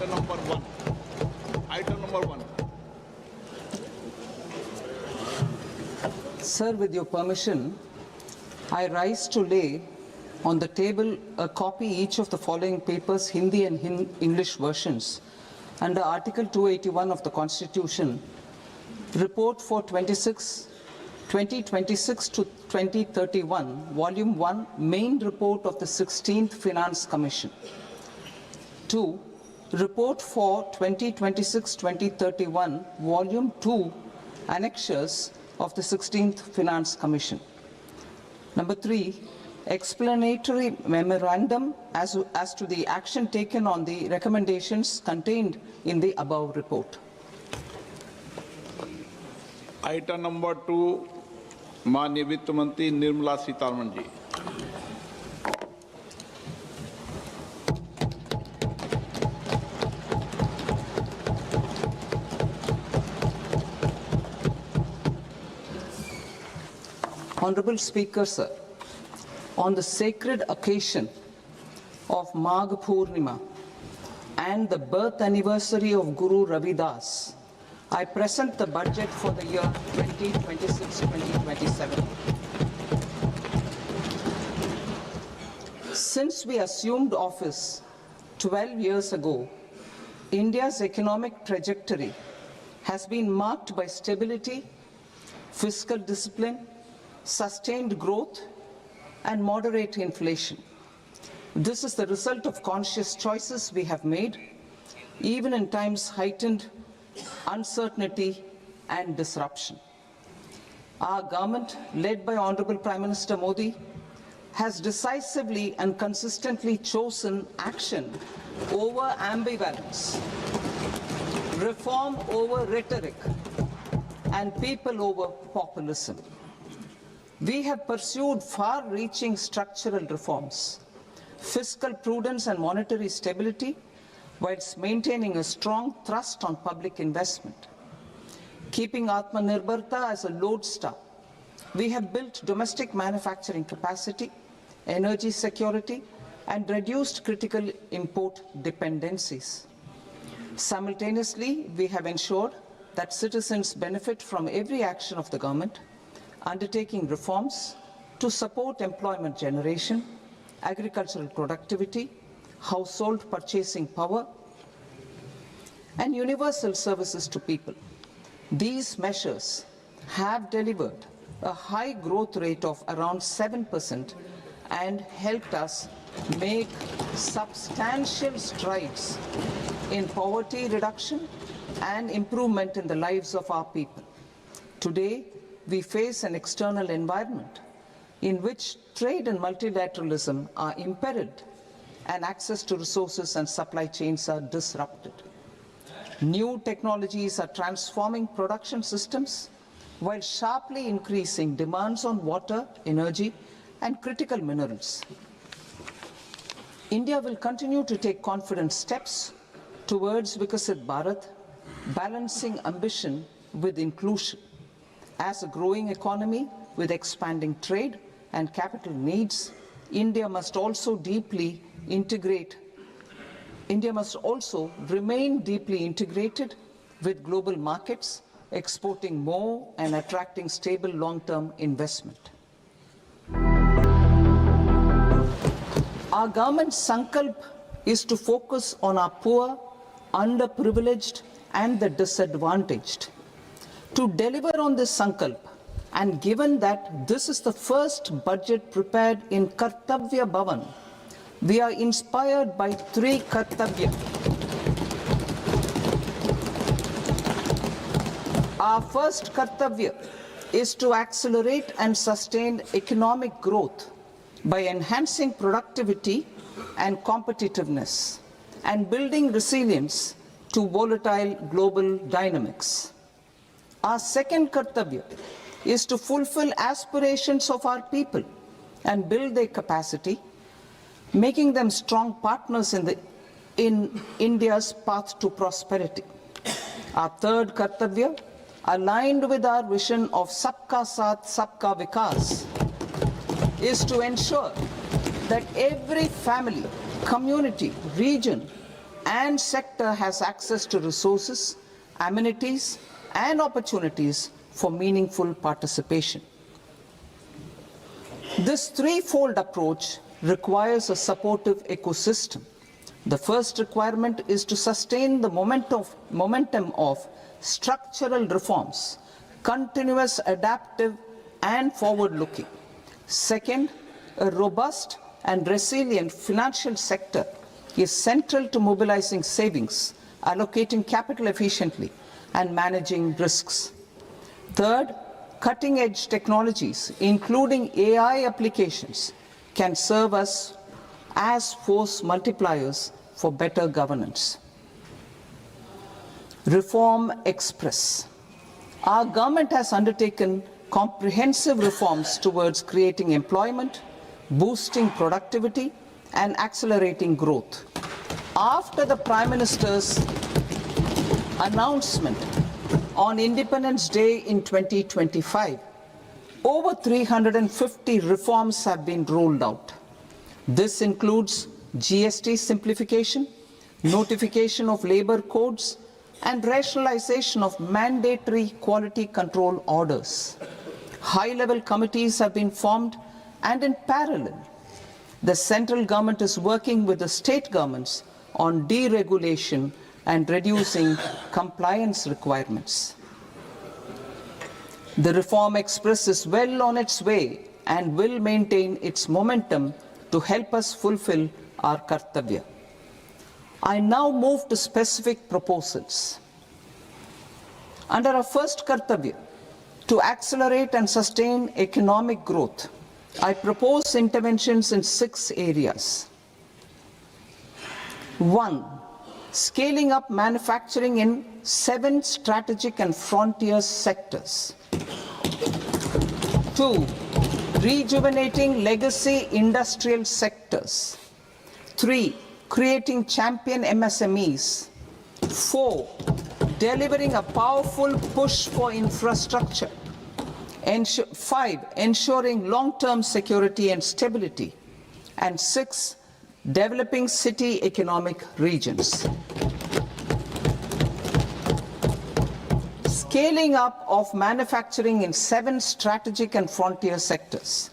item number 1. Item number 1. Sir, with your permission, I rise to lay on the table a copy each of the following papers, Hindi and English versions, under Article 281 of the Constitution, Report for 2026 to 2031, Volume 1, Main Report of the 16th Finance Commission. 2. Report for 2026-2031, Volume 2, Annexures of the 16th Finance Commission. Number 3, explanatory memorandum as to the action taken on the recommendations contained in the above report. Item number 2, माननीय वित्त मंत्री Nirmala Sitharaman ji. Honorable Speaker, sir, on the sacred occasion of Magh Purnima and the birth anniversary of Guru Ravidas, I present the budget for the year 2026-2027. Since we assumed office 12 years ago, India's economic trajectory has been marked by stability, fiscal discipline, sustained growth, and moderate inflation. This is the result of conscious choices we have made, even in times heightened uncertainty and disruption. Our government, led by Honorable Prime Minister Modi, has decisively and consistently chosen action over ambivalence, reform over rhetoric, and people over populism. We have pursued far-reaching structural reforms, fiscal prudence and monetary stability, whilst maintaining a strong thrust on public investment. Keeping Atmanirbharta as a lodestar, we have built domestic manufacturing capacity, energy security, and reduced critical import dependencies. Simultaneously, we have ensured that citizens benefit from every action of the government, undertaking reforms to support employment generation, agricultural productivity, household purchasing power, and universal services to people. These measures have delivered a high growth rate of around 7% and helped us make substantial strides in poverty reduction and improvement in the lives of our people. Today, we face an external environment in which trade and multilateralism are imperiled and access to resources and supply chains are disrupted. New technologies are transforming production systems while sharply increasing demands on water, energy, and critical minerals. India will continue to take confident steps towards Vikasit Bharat, balancing ambition with inclusion. As a growing economy with expanding trade and capital needs, India must also remain deeply integrated with global markets, exporting more and attracting stable long-term investment. Our government's sankalp is to focus on our poor, underprivileged, and the disadvantaged. To deliver on this sankalp, and given that this is the first budget prepared in Kartavya Bhavan, we are inspired by 3 Kartavya. Our first Kartavya is to accelerate and sustain economic growth by enhancing productivity and competitiveness and building resilience to volatile global dynamics. Our second Kartavya is to fulfill aspirations of our people and build their capacity, making them strong partners in India's path to prosperity. Our third Kartavya, aligned with our vision of Sabka Saath, Sabka Vikas, is to ensure that every family, community, region, and sector has access to resources, amenities, and opportunities for meaningful participation. This threefold approach requires a supportive ecosystem. The first requirement is to sustain the momentum of structural reforms, continuous, adaptive, and forward-looking. Second, a robust and resilient financial sector is central to mobilizing savings, allocating capital efficiently, and managing risks. Third, cutting-edge technologies, including AI applications, can serve us as force multipliers for better governance. Reform Express. Our government has undertaken comprehensive reforms towards creating employment, boosting productivity, and accelerating growth. After the Prime Minister's announcement on Independence Day in 2025, over 350 reforms have been rolled out. This includes GST simplification, notification of labor codes, and rationalization of mandatory quality control orders. High-level committees have been formed, and in parallel, the central government is working with the state governments on deregulation and reducing compliance requirements. The Reform Express is well on its way and will maintain its momentum to help us fulfill our kartavya. I now move to specific proposals. Under our first kartavya, to accelerate and sustain economic growth, I propose interventions in 6 areas. 1. Scaling up manufacturing in 7 strategic and frontier sectors. 2. Rejuvenating legacy industrial sectors. 3. Creating champion MSMEs. 4. Delivering a powerful push for infrastructure. 5. Ensuring long-term security and stability. And 6. Developing city economic regions. Scaling up of manufacturing in 7 strategic and frontier sectors.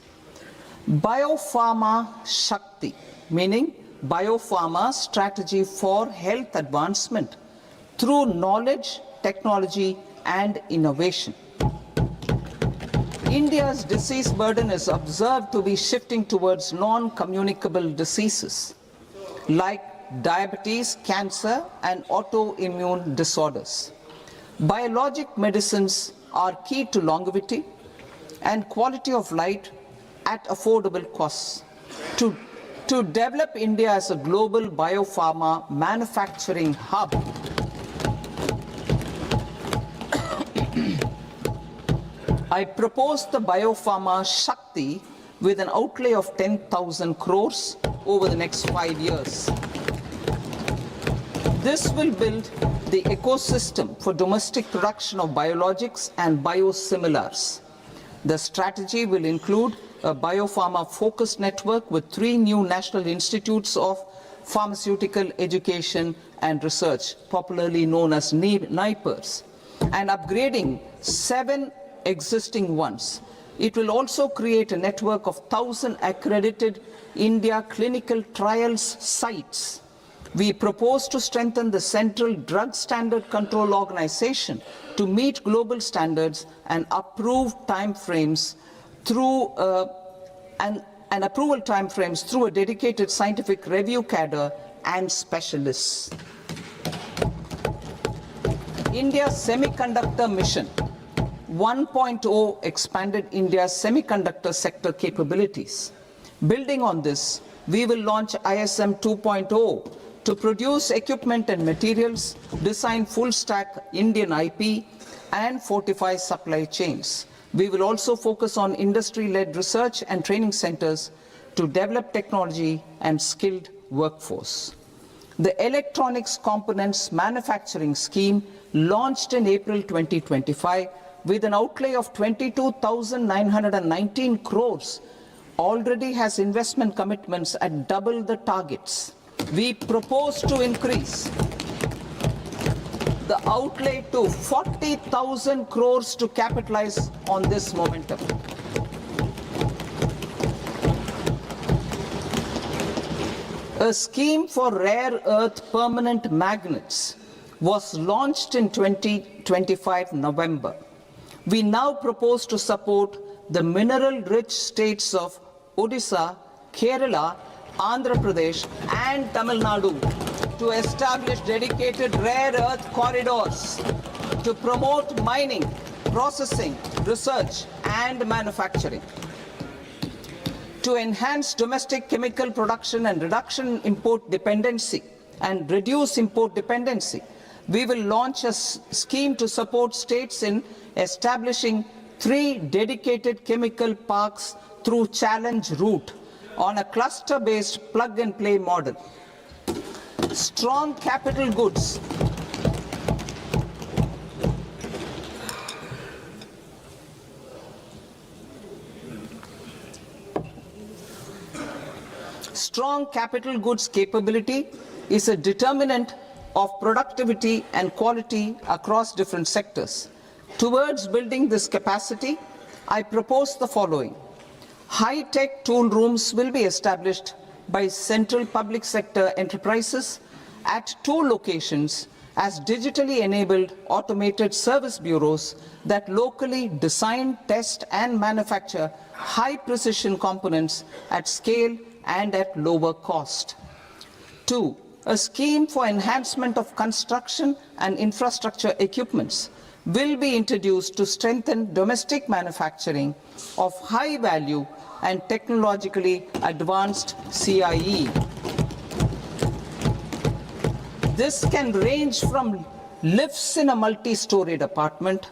Biopharma Shakti, meaning biopharma strategy for health advancement through knowledge, technology, and innovation. India's disease burden is observed to be shifting towards non-communicable diseases like diabetes, cancer, and autoimmune disorders. Biologic medicines are key to longevity and quality of life at affordable costs. To develop India as a global biopharma manufacturing hub, I propose the Biopharma Shakti with an outlay of 10,000 crores over the next 5 years. This will build the ecosystem for domestic production of biologics and biosimilars. The strategy will include a biopharma-focused network with 3 new national institutes of pharmaceutical education and research, popularly known as NIPERs, and upgrading 7 existing ones. It will also create a network of 1,000 accredited India clinical trials sites. We propose to strengthen the Central Drug Standard Control Organization to meet global standards and approve timeframes through approval timeframes through a dedicated scientific review cadre and specialists. India's semiconductor mission 1.0 expanded India's semiconductor sector capabilities. Building on this, we will launch ISM 2.0 to produce equipment and materials, design full-stack Indian IP, and fortify supply chains. We will also focus on industry-led research and training centers to develop technology and skilled workforce. The Electronics Components Manufacturing Scheme, launched in April 2025, with an outlay of 22,919 crores, already has investment commitments at double the targets. we propose to increase the outlay to 40,000 crores to capitalize on this momentum. A scheme for rare earth permanent magnets was launched in 2025 November. We now propose to support the mineral-rich states of Odisha, Kerala, Andhra Pradesh and Tamil Nadu to establish dedicated rare earth corridors to promote mining, processing, research and manufacturing. To enhance domestic chemical production and reduction import dependency and reduce import dependency, we will launch a scheme to support states in establishing 3 dedicated chemical parks through challenge route on a cluster-based plug-and-play model. Strong capital goods capability is a determinant of productivity and quality across different sectors. Towards building this capacity, I propose the following. High-tech tool rooms will be established by central public sector enterprises at 2 locations as digitally enabled automated service bureaus that locally design, test and manufacture high-precision components at scale and at lower cost. 2. A scheme for enhancement of construction and infrastructure equipments will be introduced to strengthen domestic manufacturing of high value and technologically advanced CIE. This can range from lifts in a multi-storied apartment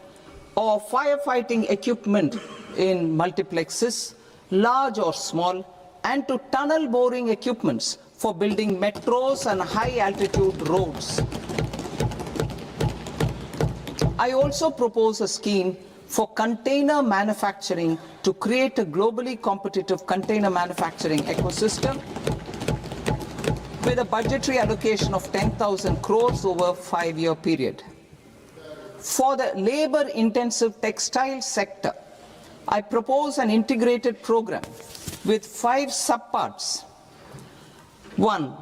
or firefighting equipment in multiplexes, large or small, and to tunnel boring equipments for building metros and high-altitude roads. I also propose a scheme for container manufacturing to create a globally competitive container manufacturing ecosystem with a budgetary allocation of 10,000 crores over a 5-year period. For the labor-intensive textile sector, I propose an integrated program with 5 subparts. 1.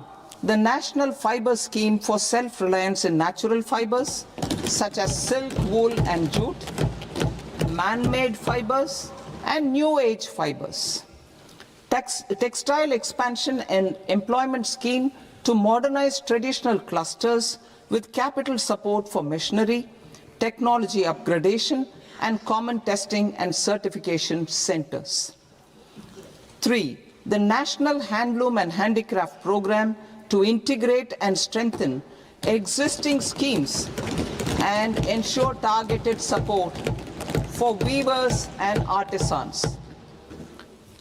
The National Fiber Scheme for self-reliance in natural fibers, such as silk, wool and jute, man-made fibers and new age fibers. Textile expansion and employment scheme to modernize traditional clusters with capital support for machinery, technology upgradation and common testing and certification centers. 3. The National Handloom and Handicraft Program to integrate and strengthen existing schemes and ensure targeted support for weavers and artisans.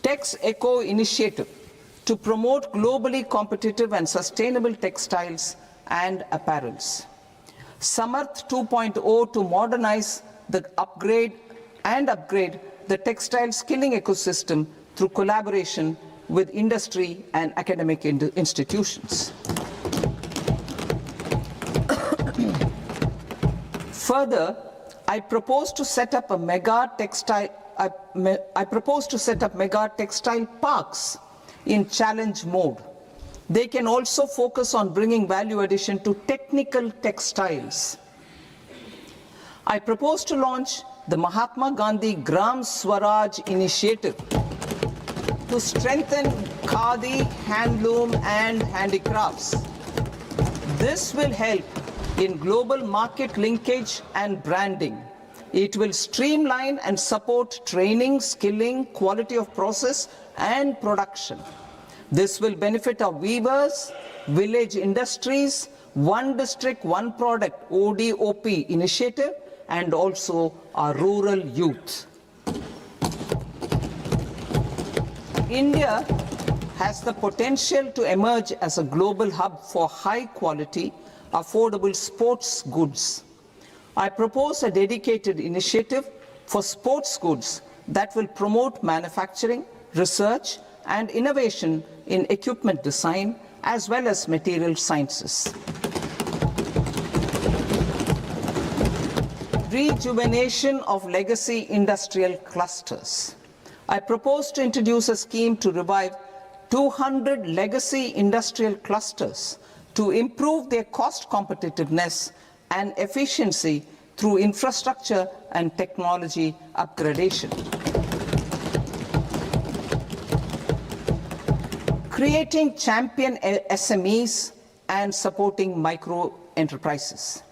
Tex Eco Initiative to promote globally competitive and sustainable textiles and apparels. Samarth 2.0 to modernize the upgrade the textile skilling ecosystem through collaboration with industry and academic institutions. Further, I propose to set up mega textile parks in challenge mode. They can also focus on bringing value addition to technical textiles. I propose to launch the Mahatma Gandhi Gram Swaraj initiative to strengthen khadi, handloom and handicrafts. This will help in global market linkage and branding. It will streamline and support training, skilling, quality of process and production. This will benefit our weavers, village industries, One District, One Product ODOP initiative and also our rural youth. India has the potential to emerge as a global hub for high quality, affordable sports goods. I propose a dedicated initiative for sports goods that will promote manufacturing, research and innovation in equipment design as well as material sciences. Rejuvenation of legacy industrial clusters. I propose to introduce a scheme to revive 200 legacy industrial clusters to improve their cost competitiveness and efficiency through infrastructure and technology upgradation. Creating champion SMEs and supporting micro enterprises.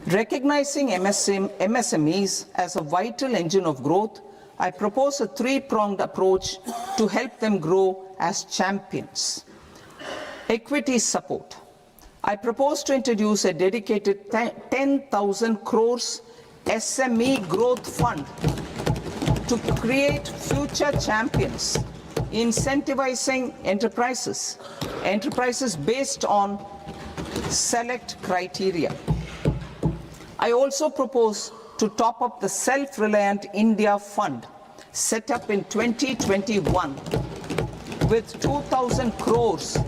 Recognizing MSMEs as a vital engine of growth, I propose a three-pronged approach to help them grow as champions. Equity support. I propose to introduce a dedicated 10,000 crores SME growth fund to create future champions, incentivizing enterprises based on select criteria. I also propose to top up the Self-Reliant India Fund set up in 2021 with 2,000 crores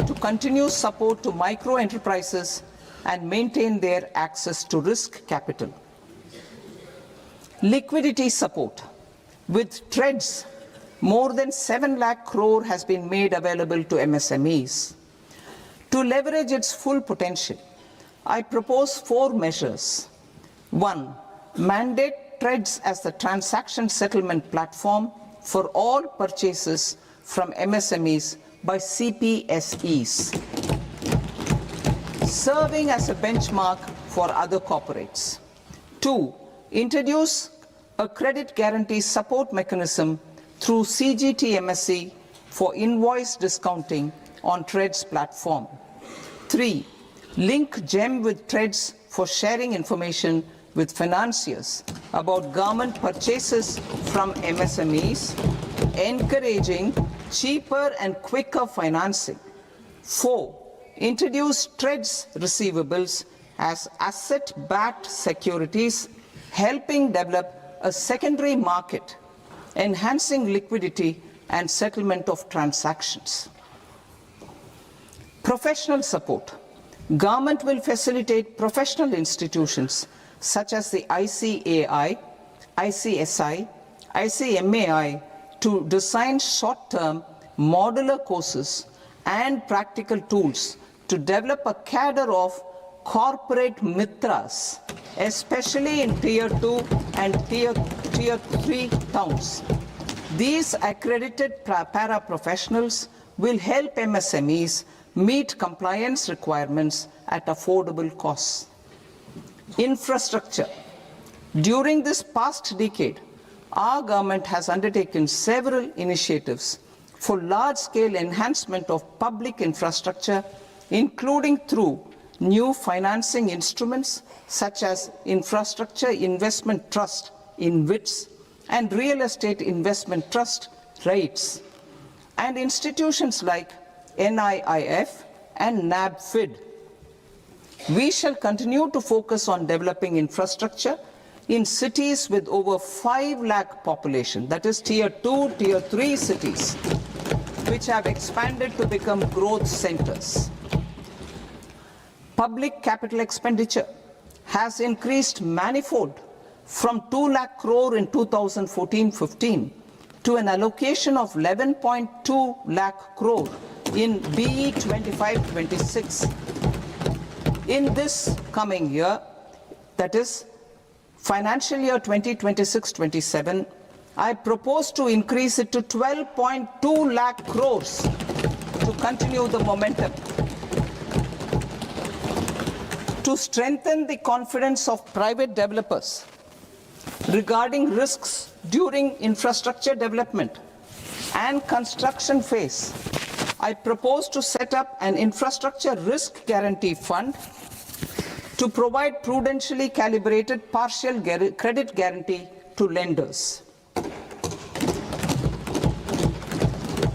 to continue support to micro enterprises and maintain their access to risk capital. Liquidity support. With TREDS, more than 7 lakh crore has been made available to MSMEs. To leverage its full potential, I propose 4 measures. 1. Mandate TREDS as the transaction settlement platform for all purchases from MSMEs by CPSEs, serving as a benchmark for other corporates. 2. Introduce a credit guarantee support mechanism through CGTMSE for invoice discounting on TREDS platform. 3. Link GEM with TREDS for sharing information with financiers about government purchases from MSMEs, encouraging cheaper and quicker financing. 4. Introduce TREDS receivables as asset-backed securities, helping develop a secondary market, enhancing liquidity and settlement of transactions. Professional support. Government will facilitate professional institutions such as the ICAI, ICSI, ICMAI to design short-term modular courses and practical tools to develop a cadre of corporate mitras, especially in Tier 2 and Tier 3 towns. These accredited para-professionals will help MSMEs meet compliance requirements at affordable costs. Infrastructure. During this past decade, our government has undertaken several initiatives for large-scale enhancement of public infrastructure, including through new financing instruments such as Infrastructure Investment Trust (InvITs) and Real Estate Investment Trust (REITs), and institutions like NIIF and NABFID. We shall continue to focus on developing infrastructure in cities with over 5 lakh population, that is Tier 2, Tier 3 cities, which have expanded to become growth centers. Public capital expenditure has increased manifold from 2 lakh crore in 2014-15 to an allocation of 11.2 lakh crore in BE 25-26. In this coming year, that is financial year 2026-27, I propose to increase it to 12.2 lakh crores to continue the momentum. To strengthen the confidence of private developers regarding risks during infrastructure development and construction phase, I propose to set up an infrastructure risk guarantee fund to provide prudentially calibrated partial credit guarantee to lenders.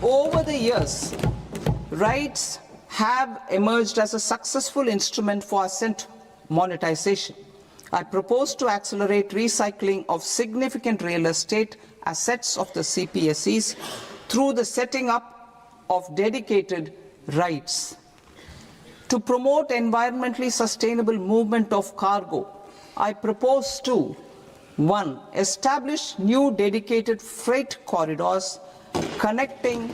Over the years, REITs have emerged as a successful instrument for asset monetization. I propose to accelerate recycling of significant real estate assets of the CPSEs through the setting up of dedicated REITs. To promote environmentally sustainable movement of cargo, I propose to 1. Establish new dedicated freight corridors connecting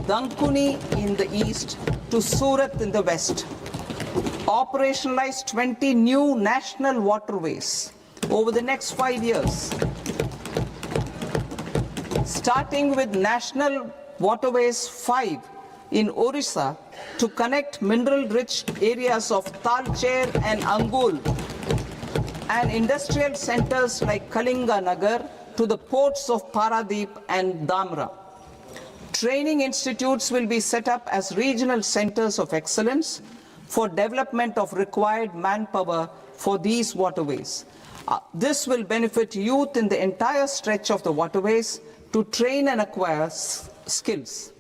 Dankuni in the east to Surat in the west. Operationalize 20 new national waterways over the next 5 years. Starting with National Waterways 5 in Orissa to connect mineral-rich areas of Talcher and Angul and industrial centers like Kalinga Nagar to the ports of Paradeep and Dhamra. Training institutes will be set up as regional centers of excellence for development of required manpower for these waterways. This will benefit youth in the entire stretch of the waterways to train and acquire skills.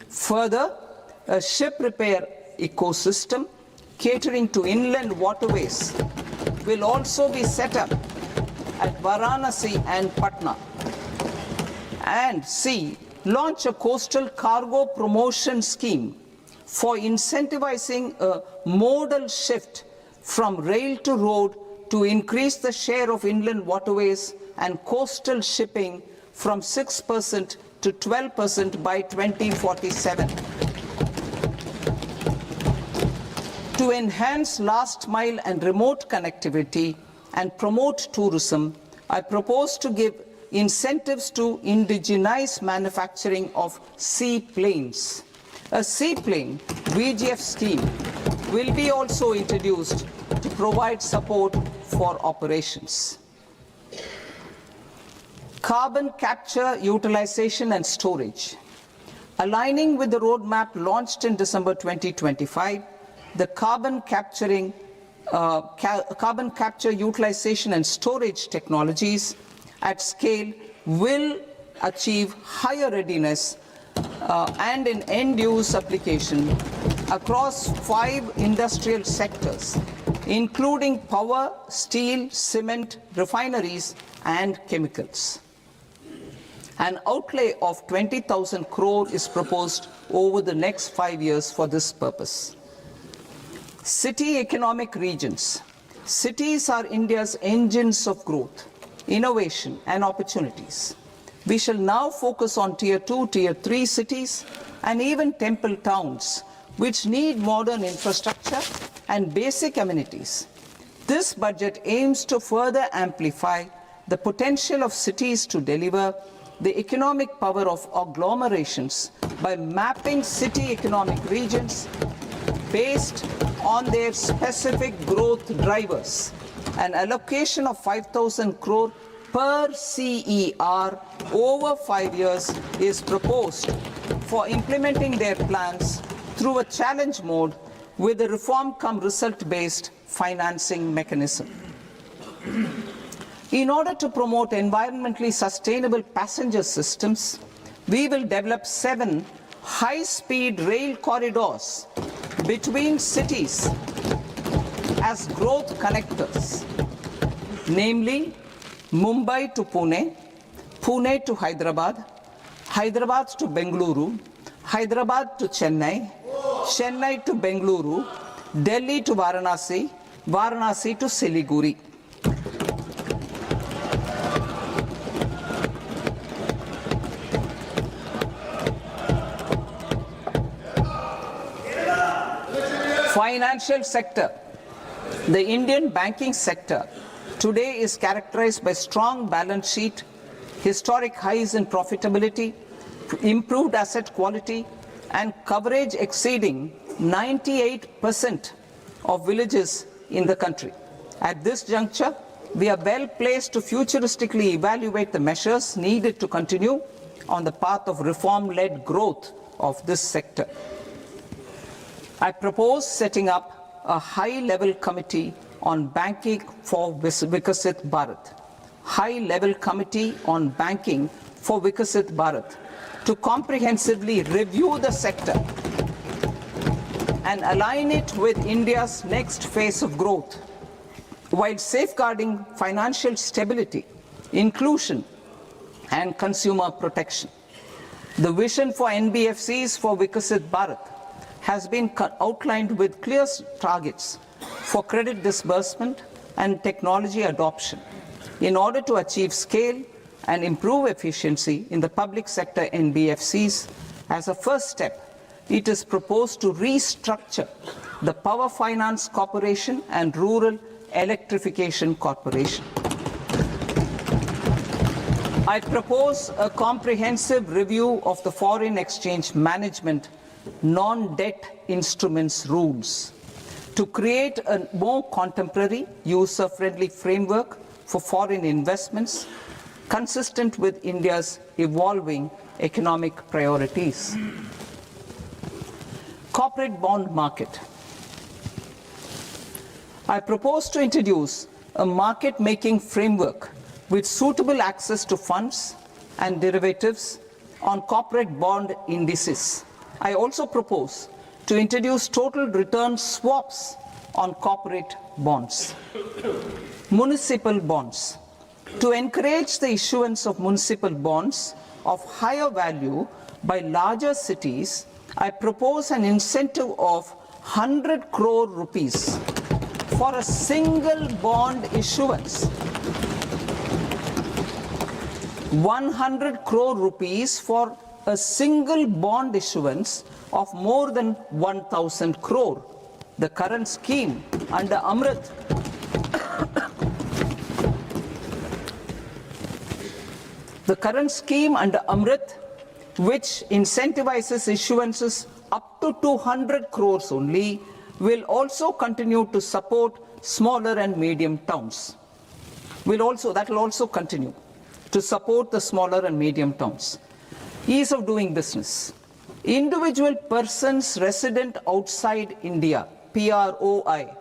Further, a ship repair ecosystem catering to inland waterways will also be set up at Varanasi and Patna. And C, launch a coastal cargo promotion scheme for incentivizing a modal shift from rail to road to increase the share of inland waterways and coastal shipping from 6% to 12% by 2047. To enhance last mile and remote connectivity and promote tourism, I propose to give incentives to indigenize manufacturing of seaplanes. A seaplane VGF scheme will be also introduced to provide support for operations. Carbon capture, utilization and storage. Aligning with the roadmap launched in December 2025, the carbon capture, utilization and storage technologies at scale will achieve higher readiness and in end-use application across 5 industrial sectors, including power, steel, cement, refineries, and chemicals. An outlay of 20,000 crore is proposed over the next 5 years for this purpose. City economic regions. Cities are India's engines of growth, innovation, and opportunities. We shall now focus on Tier 2, Tier 3 cities, and even temple towns, which need modern infrastructure and basic amenities. This budget aims to further amplify the potential of cities to deliver the economic power of agglomerations by mapping city economic regions based on their specific growth drivers. An allocation of 5,000 crore per CER over 5 years is proposed for implementing their plans through a challenge mode with a reform-cum-result-based financing mechanism. In order to promote environmentally sustainable passenger systems, we will develop 7 high-speed rail corridors between cities as growth connectors, namely Mumbai to Pune, Pune to Hyderabad, Hyderabad to Bengaluru, Hyderabad to Chennai, Chennai to Bengaluru, Delhi to Varanasi, Varanasi to Siliguri. Financial sector. The Indian banking sector today is characterized by strong balance sheet, historic highs in profitability, improved asset quality, and coverage exceeding 98% of villages in the country. At this juncture, we are well placed to futuristically evaluate the measures needed to continue on the path of reform-led growth of this sector. I propose setting up a high-level committee on banking for Vikasit Bharat. High-level committee on banking for Vikasit Bharat to comprehensively review the sector and align it with India's next phase of growth, while safeguarding financial stability, inclusion, and consumer protection. The vision for NBFCs for Vikasit Bharat has been outlined with clear targets for credit disbursement and technology adoption in order to achieve scale and improve efficiency in the public sector NBFCs. As a first step, it is proposed to restructure the Power Finance Corporation and Rural Electrification Corporation. I propose a comprehensive review of the foreign exchange management non-debt instruments rules to create a more contemporary, user-friendly framework for foreign investments consistent with India's evolving economic priorities. Corporate bond market. I propose to introduce a market-making framework with suitable access to funds and derivatives on corporate bond indices. I also propose to introduce total return swaps on corporate bonds. Municipal bonds. To encourage the issuance of municipal bonds of higher value by larger cities, I propose an incentive of 100 crore rupees for a single bond issuance. 100 crore rupees for a single bond issuance of more than 1,000 crore. The current scheme under Amrit which incentivizes issuances up to 200 crores only, will also continue to support smaller and medium towns. That will also continue to support the smaller and medium towns. Ease of doing business. Individual persons resident outside India, PROI,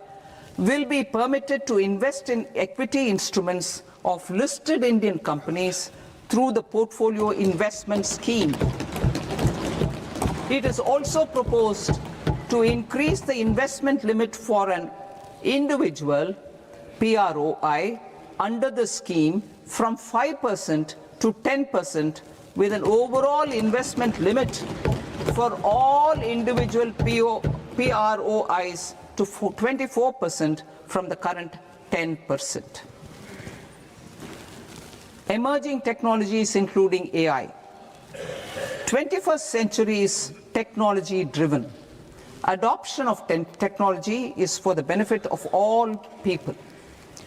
will be permitted to invest in equity instruments of listed Indian companies through the portfolio investment scheme. It is also proposed to increase the investment limit for an individual PROI under the scheme from 5% to 10%, with an overall investment limit for all individual PROIs to 24% from the current 10%. Emerging technologies including AI. 21st century is technology driven. Adoption of technology is for the benefit of all people.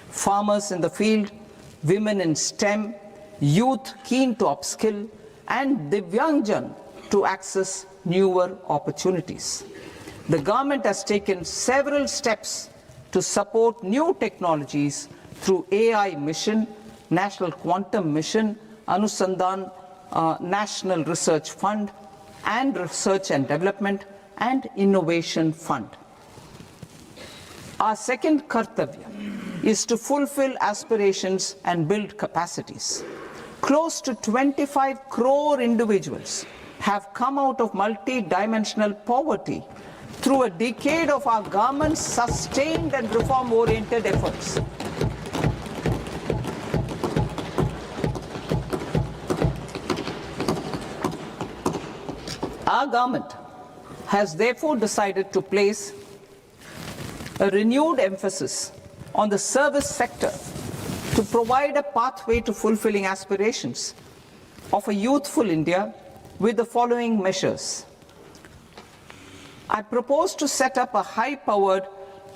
Farmers in the field, women in STEM, youth keen to upskill, and Divyangjan to access newer opportunities. The government has taken several steps to support new technologies through AI Mission, National Quantum Mission, Anusandhan National Research Fund, and Research and Development and Innovation Fund. Our second kartavya is to fulfill aspirations and build capacities. Close to 25 crore individuals have come out of multi-dimensional poverty through a decade of our government's sustained and reform-oriented efforts. Our government has therefore decided to place a renewed emphasis on the service sector to provide a pathway to fulfilling aspirations of a youthful India with the following measures. I propose to set up a high-powered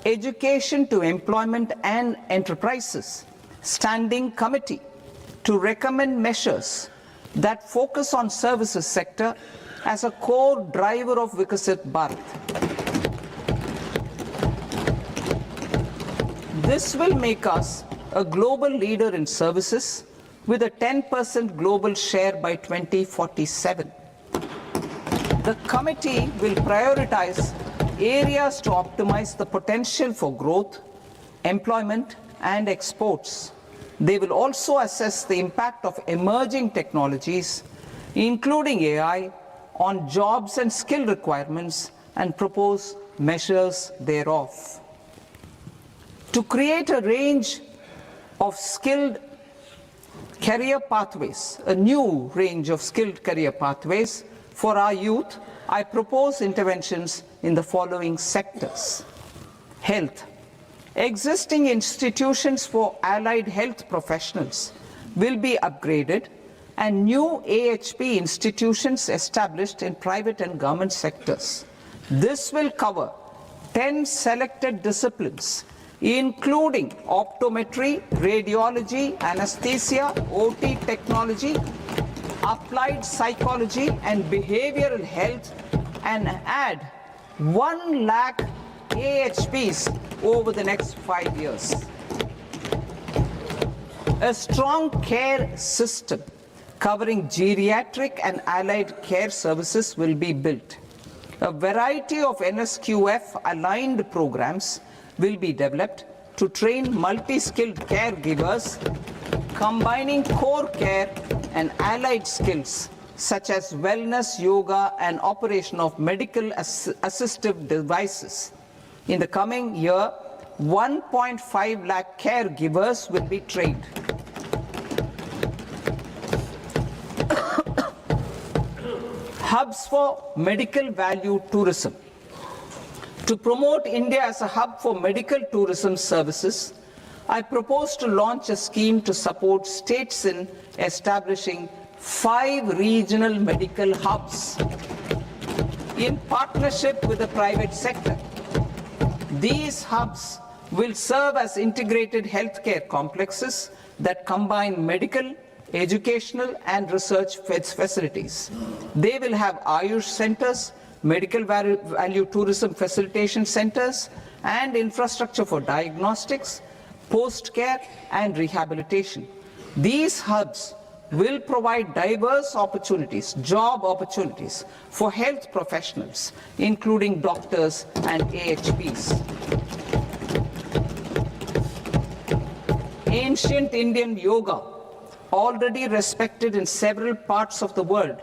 Education to Employment and Enterprises Standing Committee to recommend measures that focus on services sector as a core driver of Vikasit Bharat. This will make us a global leader in services with a 10% global share by 2047. The committee will prioritize areas to optimize the potential for growth, employment, and exports. They will also assess the impact of emerging technologies, including AI, on jobs and skill requirements and propose measures thereof. To create a range of skilled career pathways, a new range of skilled career pathways for our youth, I propose interventions in the following sectors. Health. Existing institutions for allied health professionals will be upgraded and new AHP institutions established in private and government sectors. This will cover 10 selected disciplines, including optometry, radiology, anesthesia, OT technology, applied psychology and behavioral health, and add 1 lakh AHPs over the next 5 years. A strong care system covering geriatric and allied care services will be built. A variety of NSQF-aligned programs will be developed to train multi-skilled caregivers, combining core care and allied skills such as wellness, yoga, and operation of medical assistive devices. In the coming year, 1.5 lakh caregivers will be trained. Hubs for medical value tourism. To promote India as a hub for medical tourism services, I propose to launch a scheme to support states in establishing 5 regional medical hubs in partnership with the private sector. These hubs will serve as integrated healthcare complexes that combine medical, educational and research facilities. They will have Ayush centers, medical value tourism facilitation centers, and infrastructure for diagnostics, post-care and rehabilitation. These hubs will provide diverse opportunities, job opportunities for health professionals, including doctors and AHPs. Ancient Indian yoga, already respected in several parts of the world,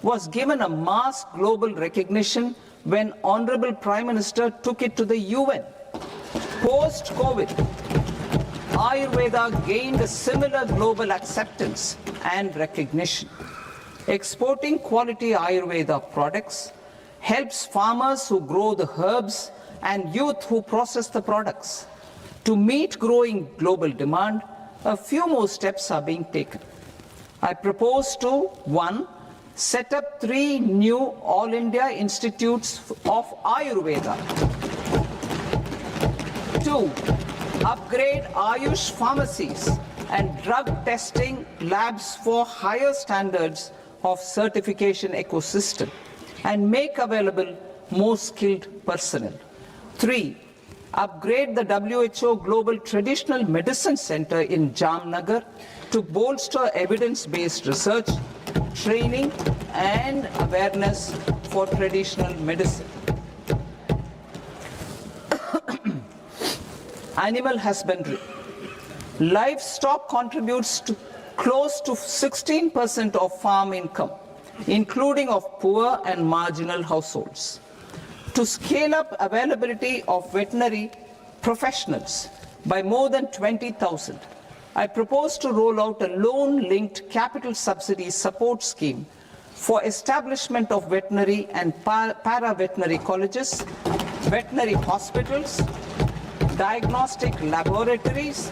was given a mass global recognition when Honorable Prime Minister took it to the UN. Post-COVID, Ayurveda gained a similar global acceptance and recognition. Exporting quality Ayurveda products helps farmers who grow the herbs and youth who process the products. To meet growing global demand, a few more steps are being taken. I propose to 1. Set up 3 new All India Institutes of Ayurveda. 2. Upgrade Ayush pharmacies and drug testing labs for higher standards of certification ecosystem and make available more skilled personnel. 3. Upgrade the WHO Global Traditional Medicine Center in Jamnagar to bolster evidence-based research, training and awareness for traditional medicine. Animal husbandry. Livestock contributes to close to 16% of farm income, including of poor and marginal households. To scale up availability of veterinary professionals by more than 20,000, I propose to roll out a loan-linked capital subsidy support scheme for establishment of veterinary and para-veterinary colleges, veterinary hospitals, diagnostic laboratories,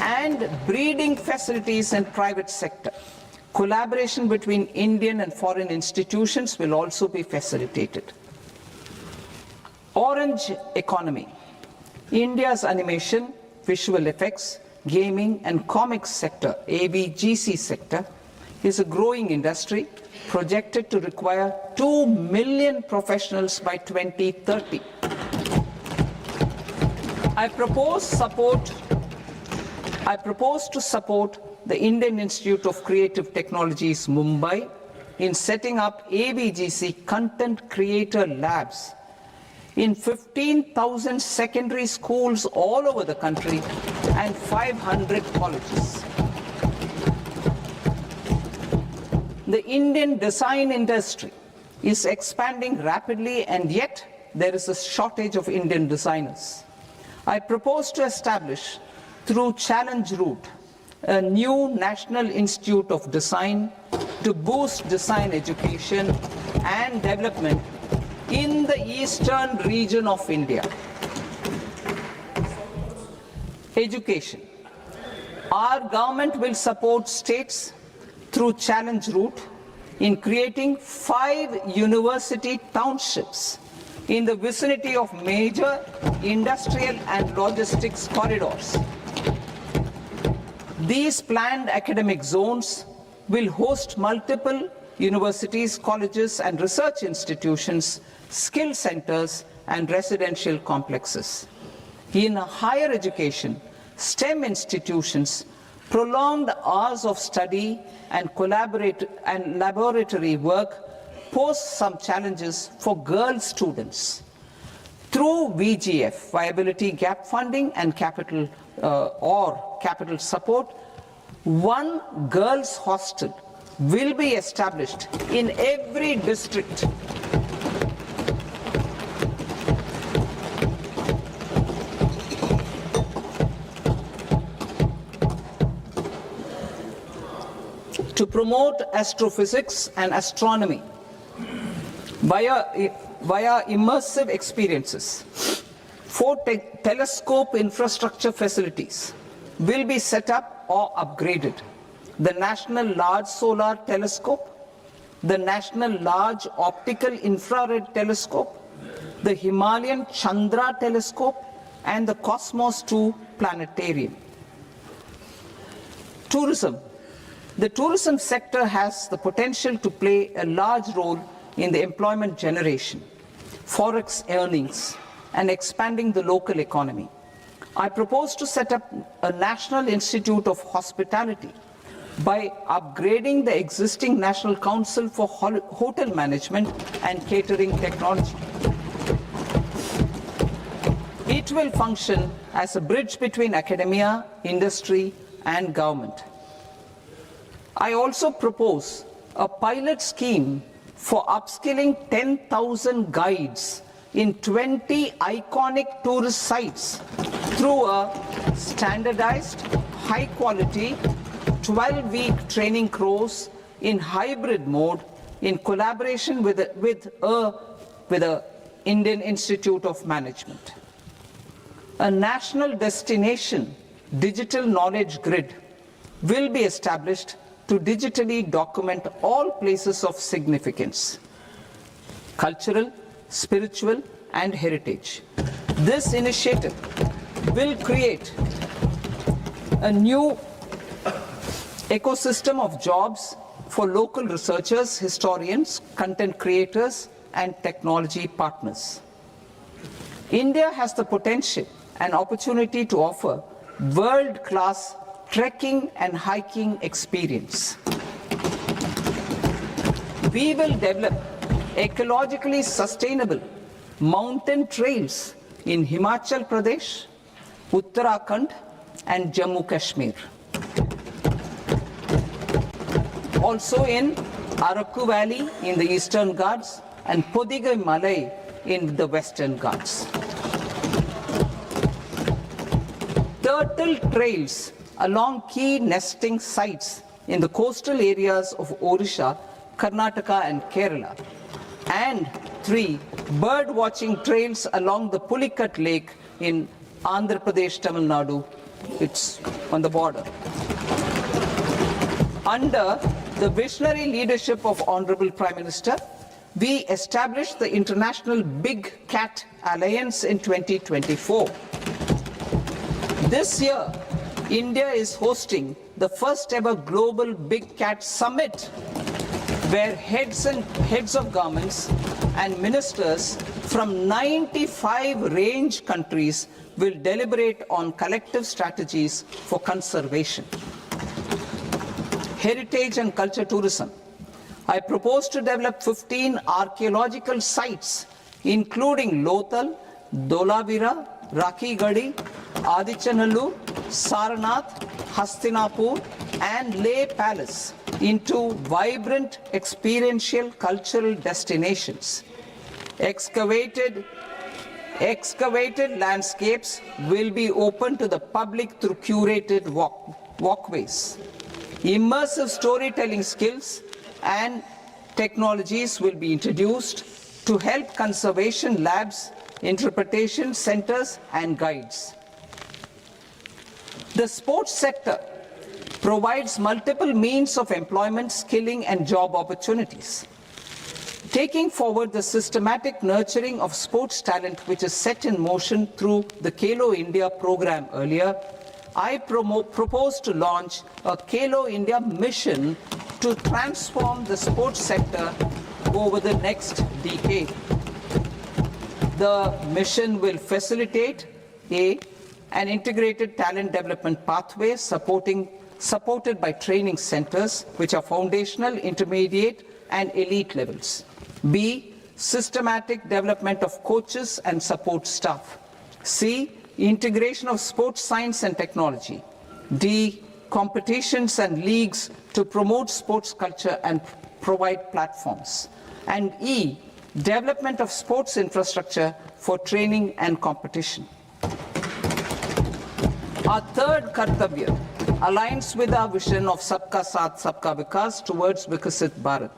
and breeding facilities in private sector. Collaboration between Indian and foreign institutions will also be facilitated. Orange economy. India's animation, visual effects, gaming and comics sector, AVGC sector, is a growing industry projected to require 2 million professionals by 2030. I propose to support the Indian Institute of Creative Technologies, Mumbai, in setting up AVGC content creator labs in 15,000 secondary schools all over the country and 500 colleges. The Indian design industry is expanding rapidly, and yet there is a shortage of Indian designers. I propose to establish, through Challenge Route, a new National Institute of Design to boost design education and development in the eastern region of India. Education. Our government will support states through challenge route in creating 5 university townships in the vicinity of major industrial and logistics corridors. These planned academic zones will host multiple universities, colleges and research institutions, skill centers and residential complexes. In higher education, STEM institutions, prolonged hours of study and laboratory work pose some challenges for girl students. Through VGF, Viability Gap Funding and capital support, one girls' hostel will be established in every district. To promote astrophysics and astronomy via immersive experiences. 4 telescope infrastructure facilities will be set up or upgraded. The National Large Solar Telescope, the National Large Optical Infrared Telescope, the Himalayan Chandra Telescope, and the Cosmos 2 Planetarium. Tourism. The tourism sector has the potential to play a large role in the employment generation, forex earnings, and expanding the local economy. I propose to set up a National Institute of Hospitality by upgrading the existing National Council for Hotel Management and Catering Technology. It will function as a bridge between academia, industry, and government. I also propose a pilot scheme for upskilling 10,000 guides in 20 iconic tourist sites through a standardized, high-quality, 12-week training course in hybrid mode in collaboration with the Indian Institute of Management. A national destination digital knowledge grid will be established to digitally document all places of significance, cultural, spiritual, and heritage. This initiative will create a new ecosystem of jobs for local researchers, historians, content creators, and technology partners. India has the potential and opportunity to offer world-class trekking and hiking experience. We will develop ecologically sustainable mountain trails in Himachal Pradesh, Uttarakhand, and Jammu Kashmir. Also in Araku Valley in the Eastern Ghats and Podigai Malai in the Western Ghats. Turtle trails along key nesting sites in the coastal areas of Odisha, Karnataka, and Kerala. And 3 bird watching trails along the Pulikat Lake in Andhra Pradesh, Tamil Nadu. It's on the border. Under the visionary leadership of Honorable Prime Minister, we established the International Big Cat Alliance in 2024. This year, India is hosting the first ever Global Big Cat Summit, where heads of governments and ministers from 95 range countries will deliberate on collective strategies for conservation. Heritage and culture tourism. I propose to develop 15 archaeological sites, including Lothal, Dolavira, Rakhi Gadi, Adichanallur, Saranath, Hastinapur, and Leh Palace into vibrant experiential cultural destinations. Excavated landscapes will be open to the public through curated walkways. Immersive storytelling skills and technologies will be introduced to help conservation labs, interpretation centers, and guides. The sports sector provides multiple means of employment, skilling, and job opportunities. Taking forward the systematic nurturing of sports talent, which is set in motion through the Khelo India program earlier, I propose to launch a Khelo India mission to transform the sports sector over the next decade. The mission will facilitate an integrated talent development pathway supported by training centers, which are foundational, intermediate, and elite levels. B, systematic development of coaches and support staff. C, integration of sports science and technology. D, competitions and leagues to promote sports culture and provide platforms. And E, development of sports infrastructure for training and competition. Our third Kartavya aligns with our vision of Sabka Saath, Sabka Vikas towards Vikasit Bharat.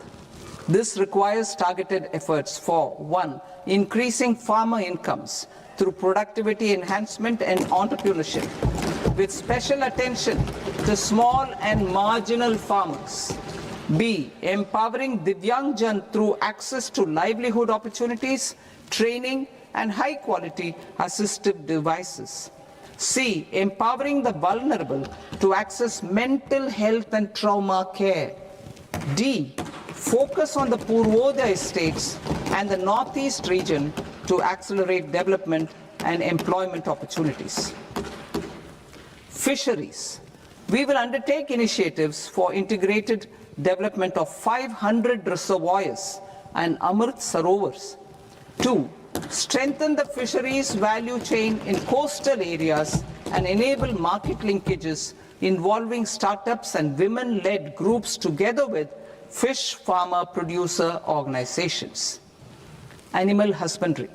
This requires targeted efforts for 1. Increasing farmer incomes through productivity enhancement and entrepreneurship, with special attention to small and marginal farmers. B. Empowering Divyangjan through access to livelihood opportunities, training, and high-quality assistive devices. C. Empowering the vulnerable to access mental health and trauma care. D. Focus on the Purvodaya states and the Northeast region to accelerate development and employment opportunities. Fisheries. We will undertake initiatives for integrated development of 500 reservoirs and Amrit Sarovars. 2. Strengthen the fisheries value chain in coastal areas and enable market linkages involving startups and women-led groups together with fish farmer producer organizations. Animal husbandry.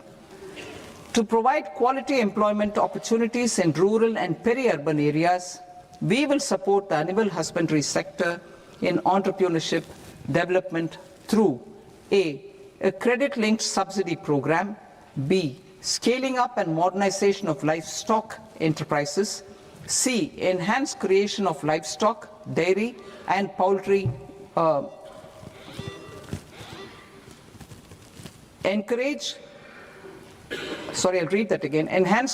To provide quality employment opportunities in rural and peri-urban areas, we will support the animal husbandry sector in entrepreneurship development through A. A credit-linked subsidy program. B. Scaling up and modernization of livestock enterprises. C. Enhanced creation of livestock, dairy, and poultry. Enhanced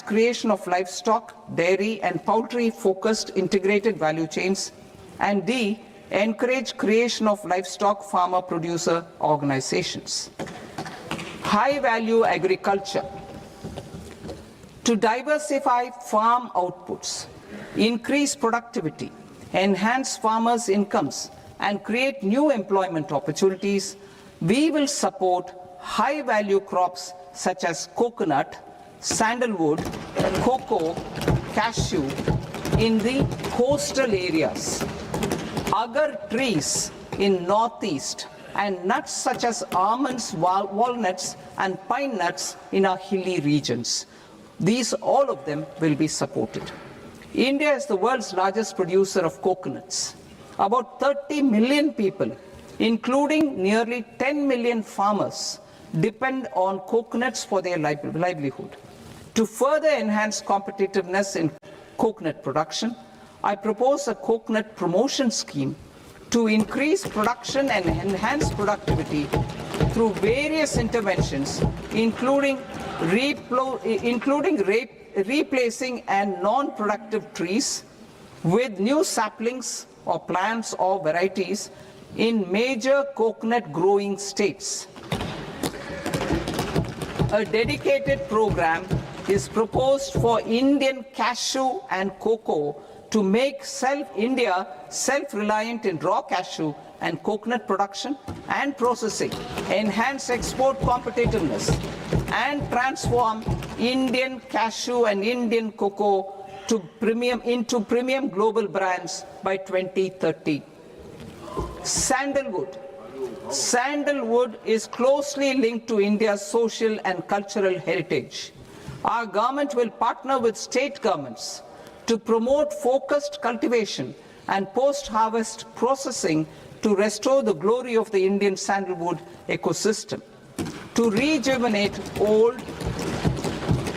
creation of livestock, dairy, and poultry-focused integrated value chains. And D. Encourage creation of livestock farmer-producer organizations. High-value agriculture. To diversify farm outputs, increase productivity, enhance farmers' incomes, and create new employment opportunities, we will support high-value crops such as coconut, sandalwood, cocoa, cashew in the coastal areas, agar trees in northeast, and nuts such as almonds, walnuts, and pine nuts in our hilly regions. These, all of them, will be supported. India is the world's largest producer of coconuts. About 30 million people, including nearly 10 million farmers, depend on coconuts for their livelihood. To further enhance competitiveness in coconut production, I propose a coconut promotion scheme to increase production and enhance productivity through various interventions, including replacing and non-productive trees with new saplings or plants or varieties in major coconut growing states. A dedicated program is proposed for Indian cashew and cocoa to make India self-reliant in raw cashew and coconut production and processing, enhance export competitiveness, and transform Indian cashew and Indian cocoa into premium global brands by 2030. Sandalwood. Sandalwood is closely linked to India's social and cultural heritage. Our government will partner with state governments to promote focused cultivation and post-harvest processing to restore the glory of the Indian sandalwood ecosystem. to rejuvenate old,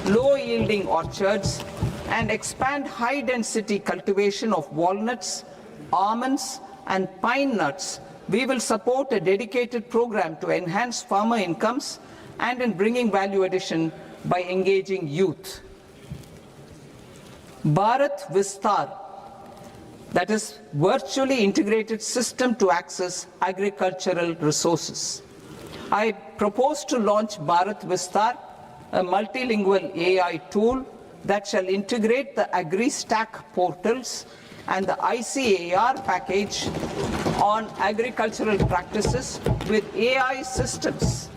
low-yielding orchards and expand high-density cultivation of walnuts, almonds, and pine nuts, we will support a dedicated program to enhance farmer incomes and in bringing value addition by engaging youth. Bharat Vistar, that is virtually integrated system to access agricultural resources. I propose to launch Bharat Vistar, a multilingual AI tool that shall integrate the AgriStack portals and the ICAR package on agricultural practices with AI systems.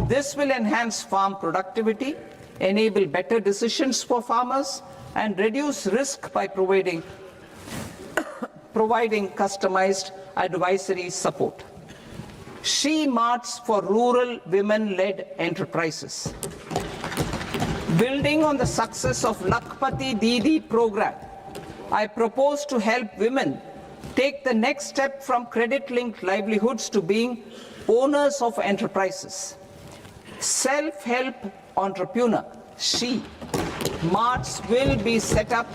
This will enhance farm productivity, enable better decisions for farmers, and reduce risk by providing customized advisory support. She Marts for rural women-led enterprises. Building on the success of Lakpati Didi program, I propose to help women take the next step from credit-linked livelihoods to being owners of enterprises. Self-help entrepreneur, She Marts will be set up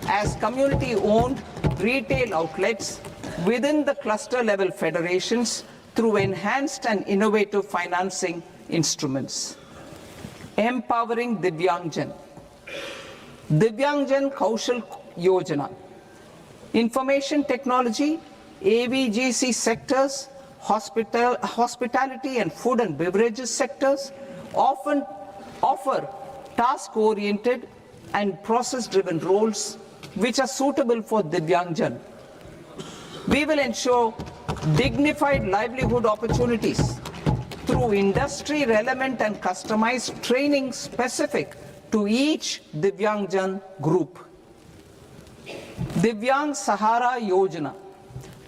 as community-owned retail outlets within the cluster-level federations through enhanced and innovative financing instruments. Empowering Divyangjan. Divyangjan Kaushal Yojana. Information technology, AVGC sectors, hospitality and food and beverages sectors often offer task-oriented and process-driven roles which are suitable for Divyangjan. We will ensure dignified livelihood opportunities through industry-relevant and customized training specific to each Divyangjan group. Divyang Sahara Yojana.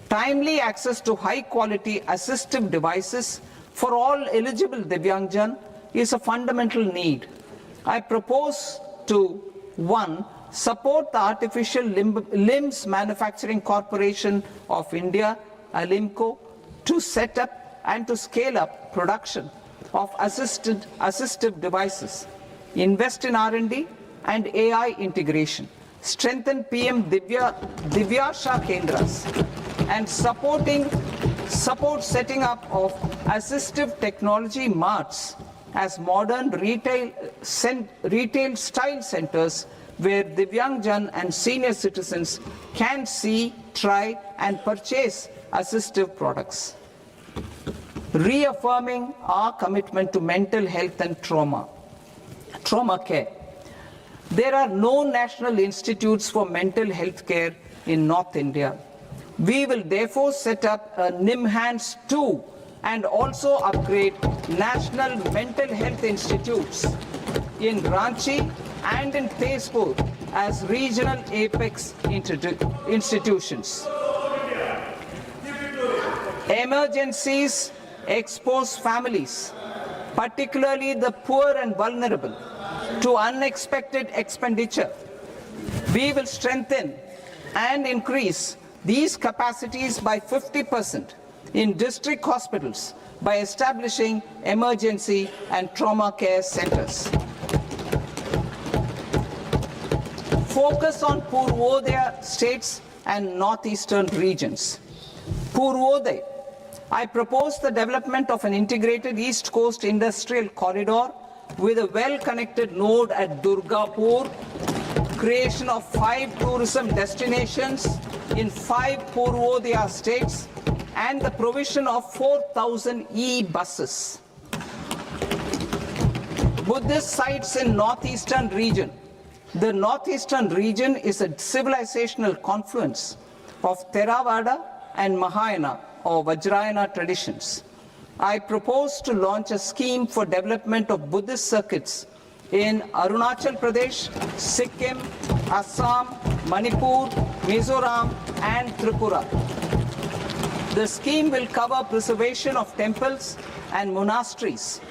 Timely access to high-quality assistive devices for all eligible Divyangjan is a fundamental need. I propose to 1. Support the Artificial Limbs Manufacturing Corporation of India, Alimco, to set up and to scale up production of assistive devices, invest in R&D and AI integration, strengthen PM Divyasha Kendras, and support setting up of assistive technology marts as modern retail style centers where Divyangjan and senior citizens can see, try and purchase assistive products. Reaffirming our commitment to mental health and trauma care. There are no national institutes for mental health care in North India. We will therefore set up a NIMHANS 2 and also upgrade national mental health institutes in Ranchi and in Tezpur as regional apex institutions. Emergencies expose families, particularly the poor and vulnerable, to unexpected expenditure. We will strengthen and increase these capacities by 50% in district hospitals by establishing emergency and trauma care centers. Focus on Purvodaya states and northeastern regions. Purvodaya. I propose the development of an integrated East Coast industrial corridor with a well-connected node at Durgapur, creation of 5 tourism destinations in 5 Purvodaya states, and the provision of 4,000 e-buses. Buddhist sites in northeastern region. The northeastern region is a civilizational confluence of Theravada and Mahayana or Vajrayana traditions. I propose to launch a scheme for development of Buddhist circuits in Arunachal Pradesh, Sikkim, Assam, Manipur, Mizoram, and Tripura. The scheme will cover preservation of temples and monasteries,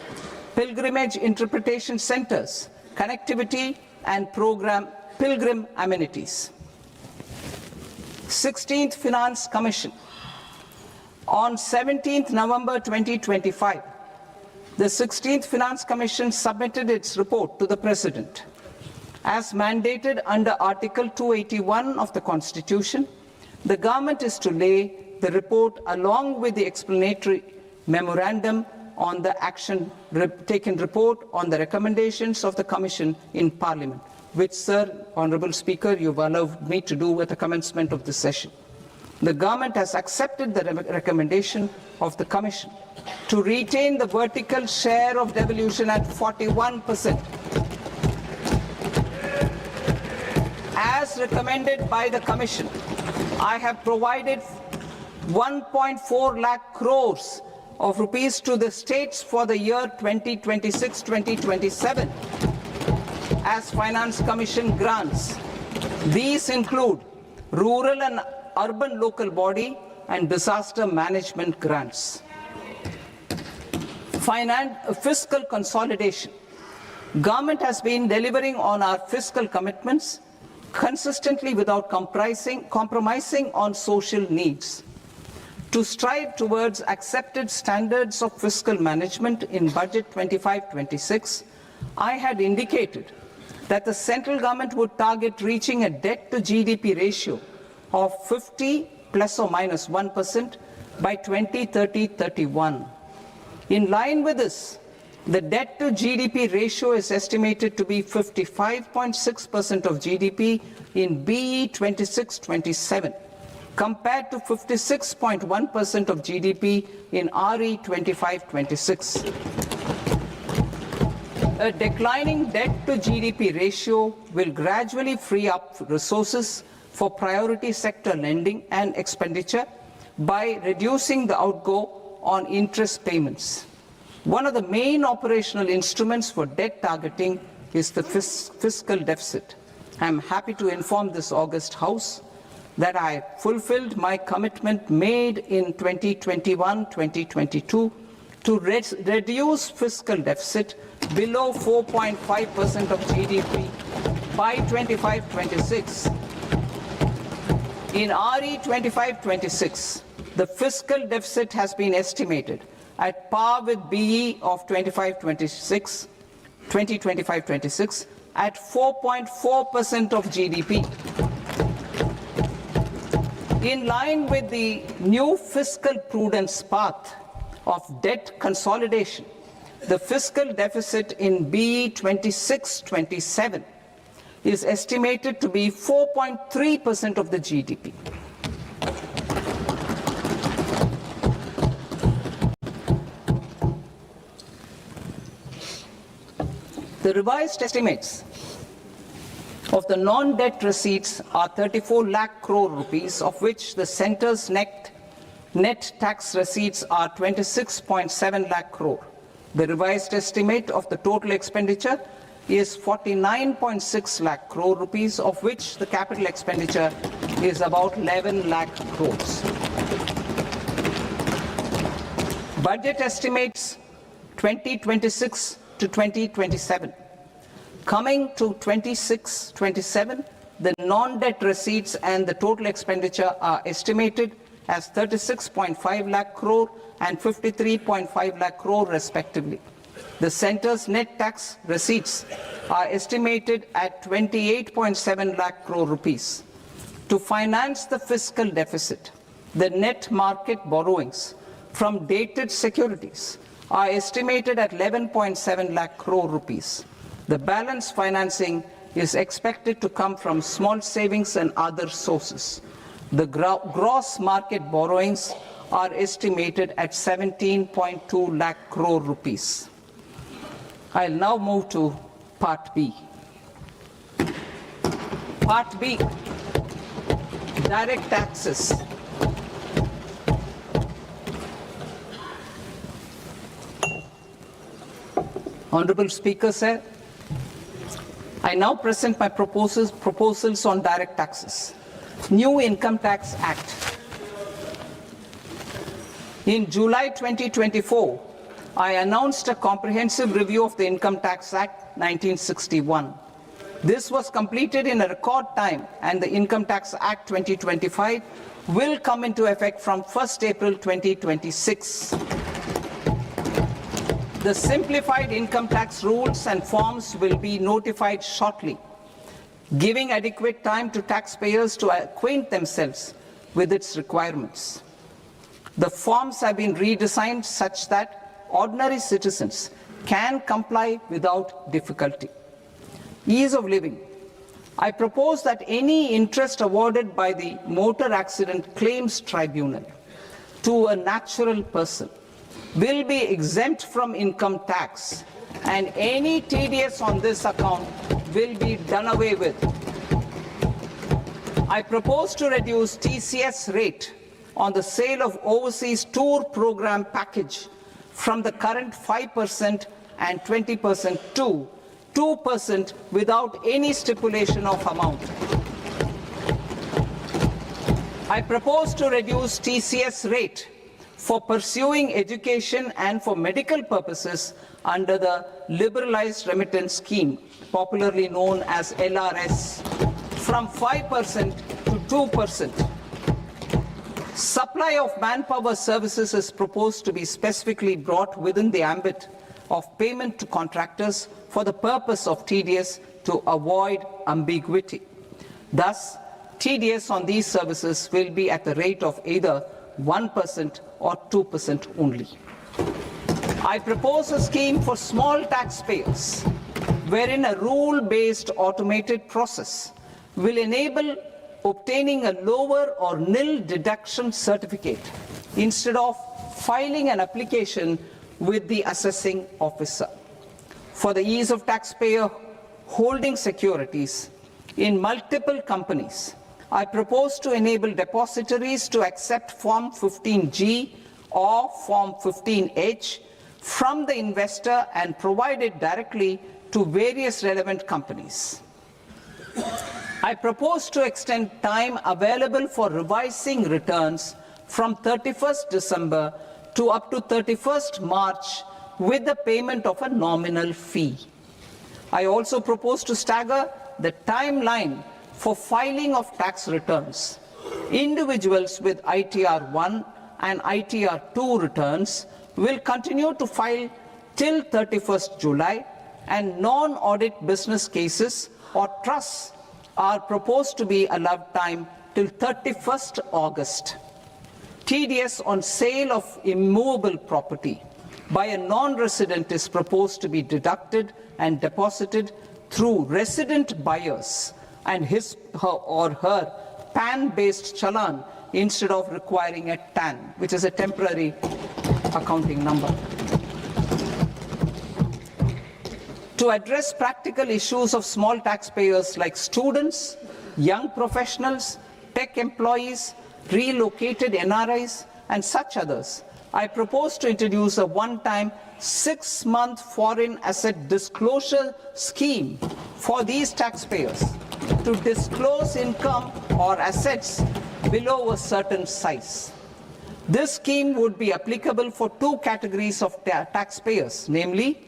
pilgrimage interpretation centers, connectivity, and pilgrim amenities. 16th Finance Commission. On 17th November 2025, The 16th Finance Commission submitted its report to the President. As mandated under Article 281 of the Constitution, the government is to lay the report along with the explanatory memorandum on the action taken report on the recommendations of the Commission in Parliament, which, Sir, Honourable Speaker, you've allowed me to do at the commencement of this session. The government has accepted the recommendation of the Commission to retain the vertical share of devolution at 41%. As recommended by the Commission, I have provided 1.4 lakh crores of rupees to the states for the year 2026-2027 as Finance Commission grants. These include rural and urban local body and disaster management grants. Fiscal consolidation. Government has been delivering on our fiscal commitments consistently without compromising on social needs. To strive towards accepted standards of fiscal management in Budget 25-26, I had indicated that the central government would target reaching a debt-to-GDP ratio of 50 plus or minus 1% by 2030-31. In line with this, the debt-to-GDP ratio is estimated to be 55.6% of GDP in BE 26-27, compared to 56.1% of GDP in RE 25-26. A declining debt-to-GDP ratio will gradually free up resources for priority sector lending and expenditure by reducing the outgo on interest payments. One of the main operational instruments for debt targeting is the fiscal deficit. I am happy to inform this august House that I fulfilled my commitment made in 2021-2022 to reduce fiscal deficit below 4.5% of GDP by 25-26. In RE 25-26, the fiscal deficit has been estimated at par with BE of 2025-26 at 4.4% of GDP. In line with the new fiscal prudence path of debt consolidation, the fiscal deficit in BE 26-27 is estimated to be 4.3% of the GDP. The revised estimates of the non-debt receipts are 34 lakh crore rupees, of which the centre's net tax receipts are 26.7 lakh crore. The revised estimate of the total expenditure is 49.6 lakh crore rupees, of which the capital expenditure is about 11 lakh crores. Budget estimates 2026 to 2027. Coming to 26-27, the non-debt receipts and the total expenditure are estimated as 36.5 lakh crore and 53.5 lakh crore respectively. The centre's net tax receipts are estimated at 28.7 lakh crore rupees. To finance the fiscal deficit, the net market borrowings from dated securities are estimated at 11.7 lakh crore rupees. The balance financing is expected to come from small savings and other sources. The gross market borrowings are estimated at 17.2 lakh crore rupees. I'll now move to Part B. Part B, direct taxes. Honorable Speaker, sir, I now present my proposals on direct taxes. New Income Tax Act. In July 2024, I announced a comprehensive review of the Income Tax Act 1961. This was completed in a record time, and the Income Tax Act 2025 will come into effect from 1st April 2026. The simplified income tax rules and forms will be notified shortly, giving adequate time to taxpayers to acquaint themselves with its requirements. The forms have been redesigned such that ordinary citizens can comply without difficulty. Ease of living. I propose that any interest awarded by the Motor Accident Claims Tribunal to a natural person will be exempt from income tax, and any TDS on this account will be done away with. I propose to reduce TCS rate on the sale of overseas tour program package from the current 5% and 20% to 2% without any stipulation of amount. I propose to reduce TCS rate for pursuing education and for medical purposes under the Liberalized Remittance Scheme, popularly known as LRS, from 5% to 2%. Supply of manpower services is proposed to be specifically brought within the ambit of payment to contractors for the purpose of TDS to avoid ambiguity. Thus, TDS on these services will be at the rate of either 1% or 2% only. I propose a scheme for small taxpayers wherein a rule-based automated process will enable obtaining a lower or nil deduction certificate instead of filing an application with the assessing officer. For the ease of taxpayer holding securities in multiple companies, I propose to enable depositories to accept Form 15G or Form 15H from the investor and provide it directly to various relevant companies. I propose to extend time available for revising returns from 31st December to up to 31st March with the payment of a nominal fee. I also propose to stagger the timeline for filing of tax returns. Individuals with ITR 1 and ITR 2 returns will continue to file till 31st July, and non-audit business cases or trusts are proposed to be allowed time till 31st August. TDS on sale of immovable property by a non-resident is proposed to be deducted and deposited through resident buyers and his or her PAN-based challan instead of requiring a TAN, which is a temporary accounting number. To address practical issues of small taxpayers like students, young professionals, tech employees, relocated NRIs, and such others, I propose to introduce a one-time 6-month foreign asset disclosure scheme for these taxpayers to disclose income or assets below a certain size. This scheme would be applicable for two categories of taxpayers, namely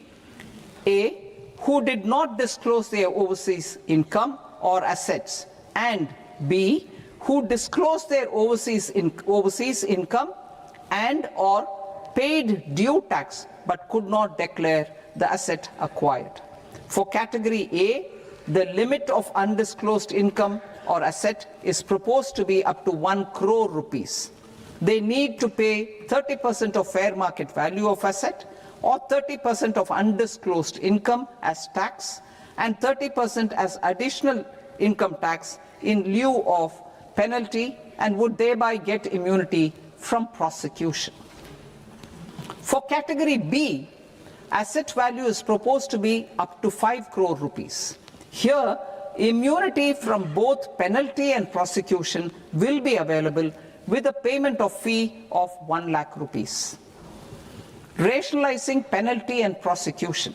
A, who did not disclose their overseas income or assets, and B, who disclosed their overseas income and or paid due tax but could not declare the asset acquired. For category A, the limit of undisclosed income or asset is proposed to be up to 1 crore rupees. They need to pay 30% of fair market value of asset or 30% of undisclosed income as tax and 30% as additional income tax in lieu of penalty, and would thereby get immunity from prosecution. For category B, asset value is proposed to be up to 5 crore rupees. Here, immunity from both penalty and prosecution will be available with a payment of fee of 1 lakh rupees. Rationalizing penalty and prosecution.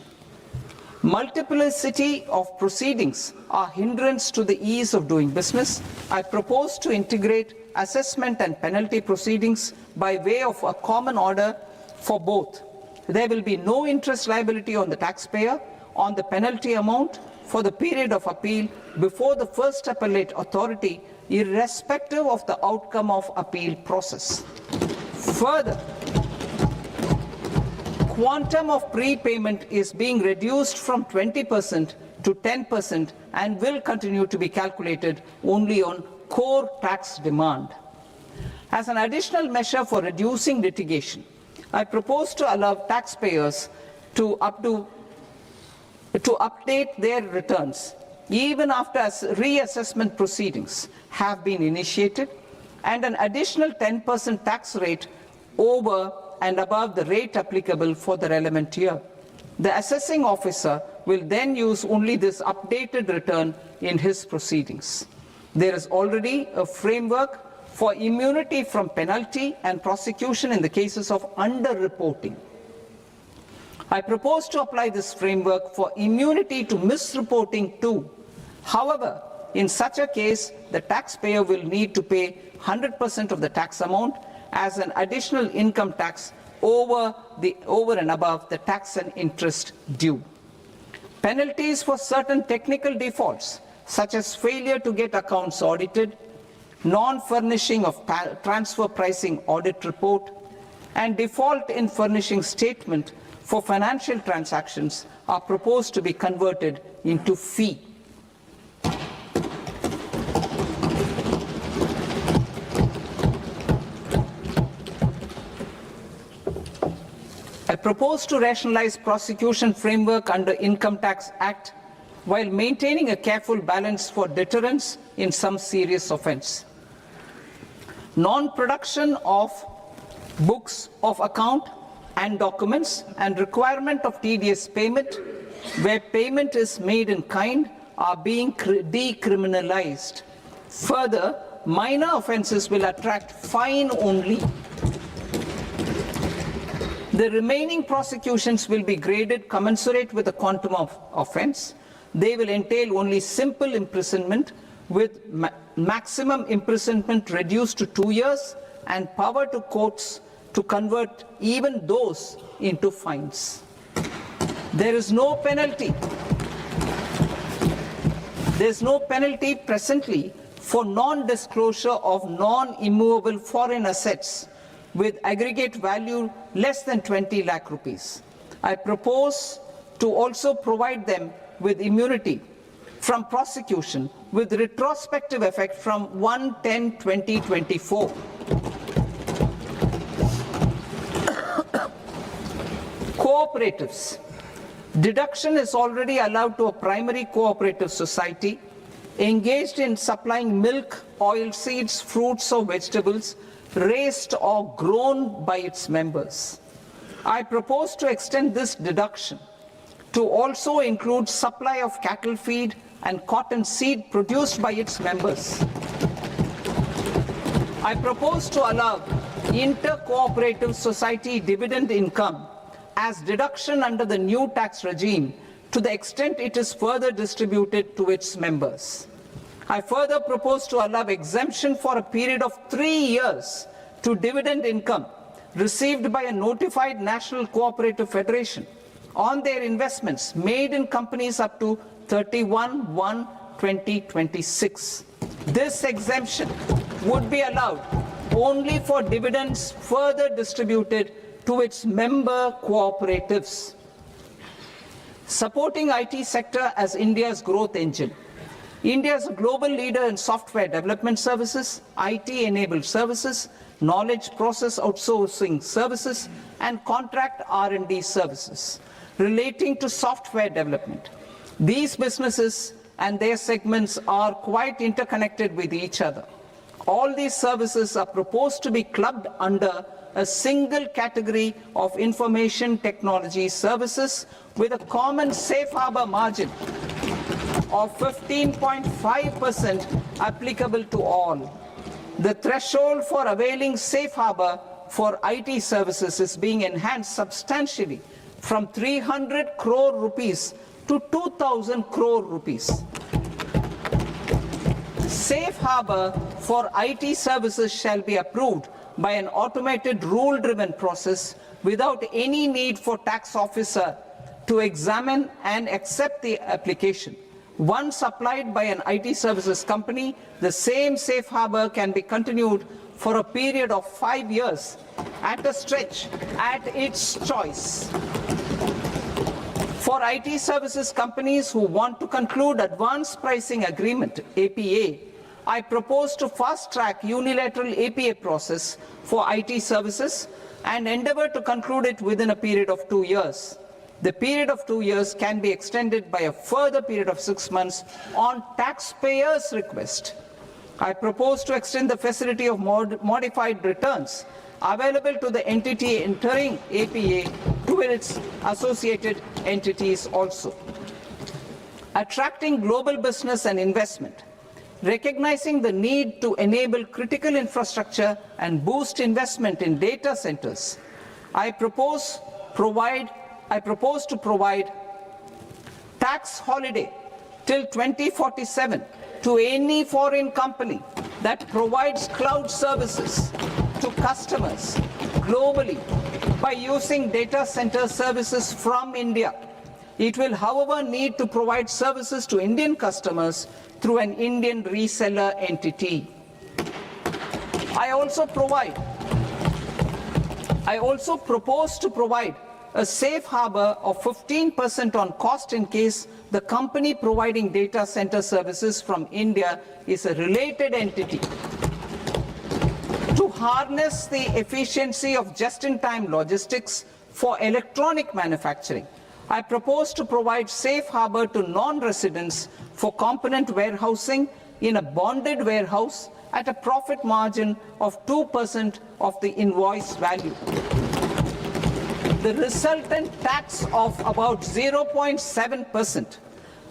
Multiplicity of proceedings are hindrance to the ease of doing business. I propose to integrate assessment and penalty proceedings by way of a common order for both. There will be no interest liability on the taxpayer on the penalty amount for the period of appeal before the first appellate authority, irrespective of the outcome of appeal process. Further, quantum of prepayment is being reduced from 20% to 10% and will continue to be calculated only on core tax demand. As an additional measure for reducing litigation, I propose to allow taxpayers to update their returns even after reassessment proceedings have been initiated, and an additional 10% tax rate over and above the rate applicable for the relevant year. The assessing officer will then use only this updated return in his proceedings. There is already a framework for immunity from penalty and prosecution in the cases of underreporting. I propose to apply this framework for immunity to misreporting too. However, in such a case, the taxpayer will need to pay 100% of the tax amount as an additional income tax over and above the tax and interest due. Penalties for certain technical defaults, such as failure to get accounts audited, non-furnishing of transfer pricing audit report, and default in furnishing statement for financial transactions are proposed to be converted into fee. I propose to rationalize prosecution framework under Income Tax Act while maintaining a careful balance for deterrence in some serious offence. Non-production of books of account and documents and requirement of TDS payment where payment is made in kind are being decriminalized. Further, minor offences will attract fine only. The remaining prosecutions will be graded commensurate with the quantum of offence. They will entail only simple imprisonment with maximum imprisonment reduced to 2 years and power to courts to convert even those into fines. There is no penalty. There is no penalty presently for non-disclosure of non-immovable foreign assets with aggregate value less than 20 lakh rupees. I propose to also provide them with immunity from prosecution with retrospective effect from 1/10/2024. Cooperatives. Deduction is already allowed to a primary cooperative society engaged in supplying milk, oilseeds, fruits or vegetables raised or grown by its members. I propose to extend this deduction to also include supply of cattle feed and cotton seed produced by its members. I propose to allow inter-cooperative society dividend income as deduction under the new tax regime to the extent it is further distributed to its members. I further propose to allow exemption for a period of 3 years to dividend income received by a notified national cooperative federation on their investments made in companies up to 31/1/2026. This exemption would be allowed only for dividends further distributed to its member cooperatives. Supporting IT sector as India's growth engine. India is a global leader in software development services, IT-enabled services, knowledge process outsourcing services, and contract R&D services relating to software development. These businesses and their segments are quite interconnected with each other. All these services are proposed to be clubbed under a single category of information technology services with a common safe harbor margin of 15.5% applicable to all. The threshold for availing safe harbor for IT services is being enhanced substantially from 300 crore rupees to 2,000 crore rupees. Safe harbor for IT services shall be approved by an automated rule-driven process without any need for tax officer to examine and accept the application. Once applied by an IT services company, the same safe harbor can be continued for a period of 5 years at a stretch at its choice. For IT services companies who want to conclude advanced pricing agreement, APA, I propose to fast-track unilateral APA process for IT services and endeavor to conclude it within a period of 2 years. The period of 2 years can be extended by a further period of 6 months on taxpayers' request. I propose to extend the facility of modified returns available to the entity entering APA to its associated entities also. Attracting global business and investment. Recognizing the need to enable critical infrastructure and boost investment in data centers, I propose to provide tax holiday till 2047 to any foreign company that provides cloud services to customers globally by using data center services from India. It will, however, need to provide services to Indian customers through an Indian reseller entity. I also propose to provide a safe harbor of 15% on cost in case the company providing data center services from India is a related entity. To harness the efficiency of just-in-time logistics for electronic manufacturing, I propose to provide safe harbor to non-residents for component warehousing in a bonded warehouse at a profit margin of 2% of the invoice value. The resultant tax of about 0.7%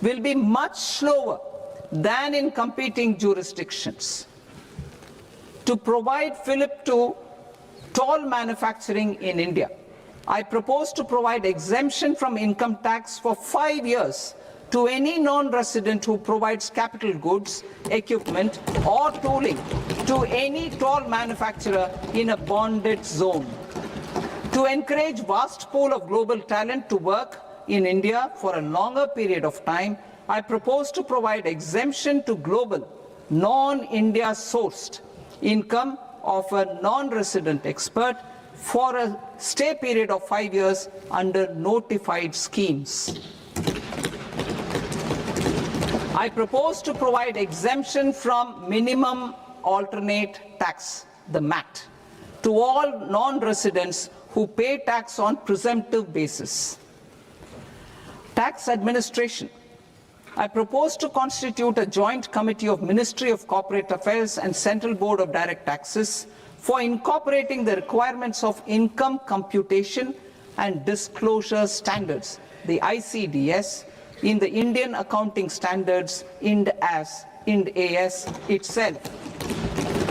will be much lower than in competing jurisdictions. To provide fillip to toll manufacturing in India, I propose to provide exemption from income tax for 5 years to any non-resident who provides capital goods, equipment, or tooling to any toll manufacturer in a bonded zone. To encourage vast pool of global talent to work in India for a longer period of time, I propose to provide exemption to global, non-India sourced income of a non-resident expert for a stay period of 5 years under notified schemes. I propose to provide exemption from minimum alternate tax, the MAT, to all non-residents who pay tax on presumptive basis. Tax administration. I propose to constitute a joint committee of Ministry of Corporate Affairs and Central Board of Direct Taxes for incorporating the requirements of income computation and disclosure standards, the ICDS, in the Indian Accounting Standards, IND AS itself.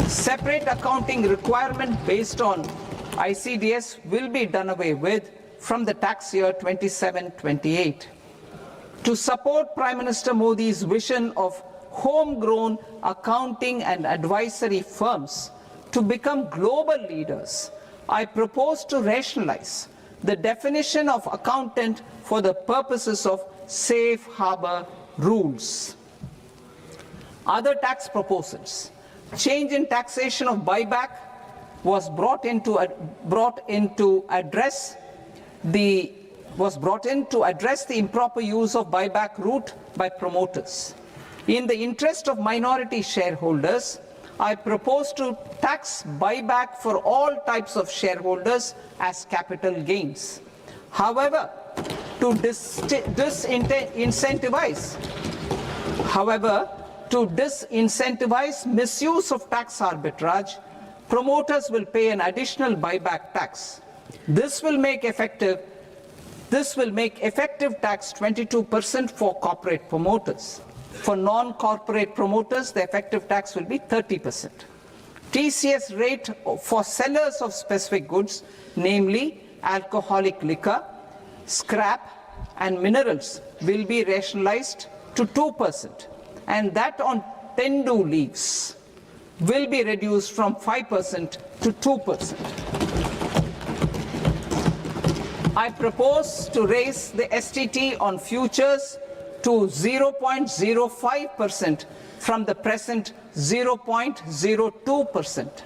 Separate accounting requirement based on ICDS will be done away with from the tax year 27-28. To support Prime Minister Modi's vision of homegrown accounting and advisory firms to become global leaders, I propose to rationalize the definition of accountant for the purposes of safe harbor rules. Other tax proposals. Change in taxation of buyback was brought in to address the improper use of buyback route by promoters. In the interest of minority shareholders, I propose to tax buyback for all types of shareholders as capital gains. However, to disincentivize misuse of tax arbitrage, promoters will pay an additional buyback tax. This will make effective tax 22% for corporate promoters. For non-corporate promoters, the effective tax will be 30%. TCS rate for sellers of specific goods, namely alcoholic liquor, scrap, and minerals, will be rationalized to 2%, and that on tendu leaves will be reduced from 5% to 2%. I propose to raise the STT on futures to 0.05% from the present 0.02%.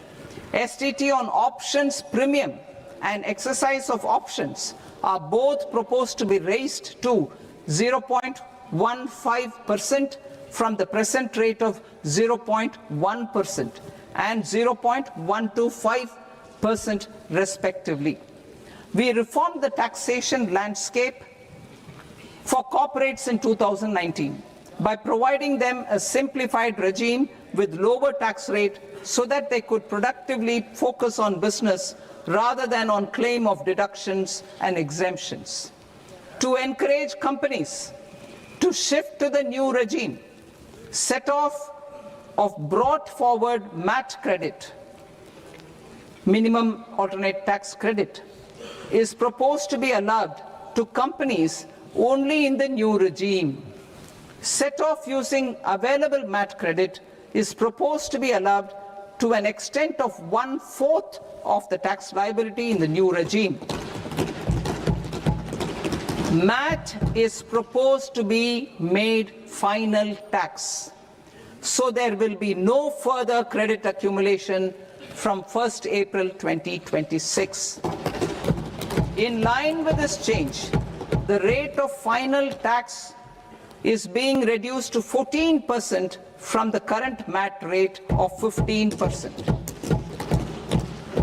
STT on options premium and exercise of options are both proposed to be raised to 0.15% from the present rate of 0.1% and 0.125% respectively. We reformed the taxation landscape for corporates in 2019 by providing them a simplified regime with lower tax rate so that they could productively focus on business rather than on claim of deductions and exemptions. To encourage companies to shift to the new regime, set-off of brought forward MAT credit, minimum alternate tax credit, is proposed to be allowed to companies only in the new regime. Set-off using available MAT credit is proposed to be allowed to an extent of 1/4 of the tax liability in the new regime. MAT is proposed to be made final tax, so there will be no further credit accumulation from 1st April 2026. In line with this change, the rate of final tax is being reduced to 14% from the current MAT rate of 15%.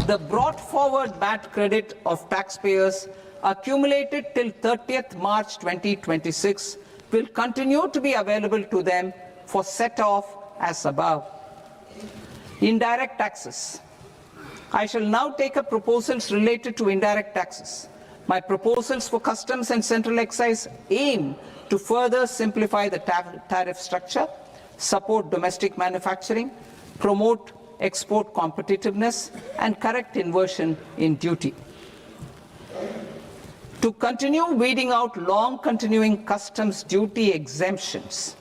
The brought forward MAT credit of taxpayers accumulated till 30th March 2026 will continue to be available to them for set-off as above. Indirect taxes. I shall now take up proposals related to indirect taxes. My proposals for customs and central excise aim to further simplify the tariff structure, support domestic manufacturing, promote export competitiveness, and correct inversion in duty. To continue weeding out long-continuing customs duty exemptions,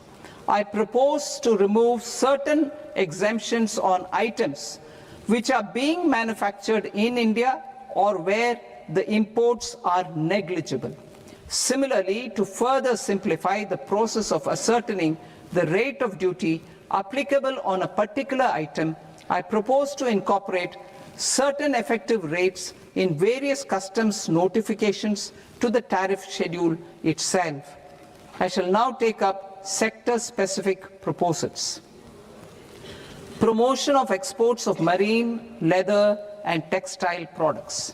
I propose to remove certain exemptions on items which are being manufactured in India or where the imports are negligible. Similarly, to further simplify the process of ascertaining the rate of duty applicable on a particular item, I propose to incorporate certain effective rates in various customs notifications to the tariff schedule itself. I shall now take up sector-specific proposals. Promotion of exports of marine, leather, and textile products.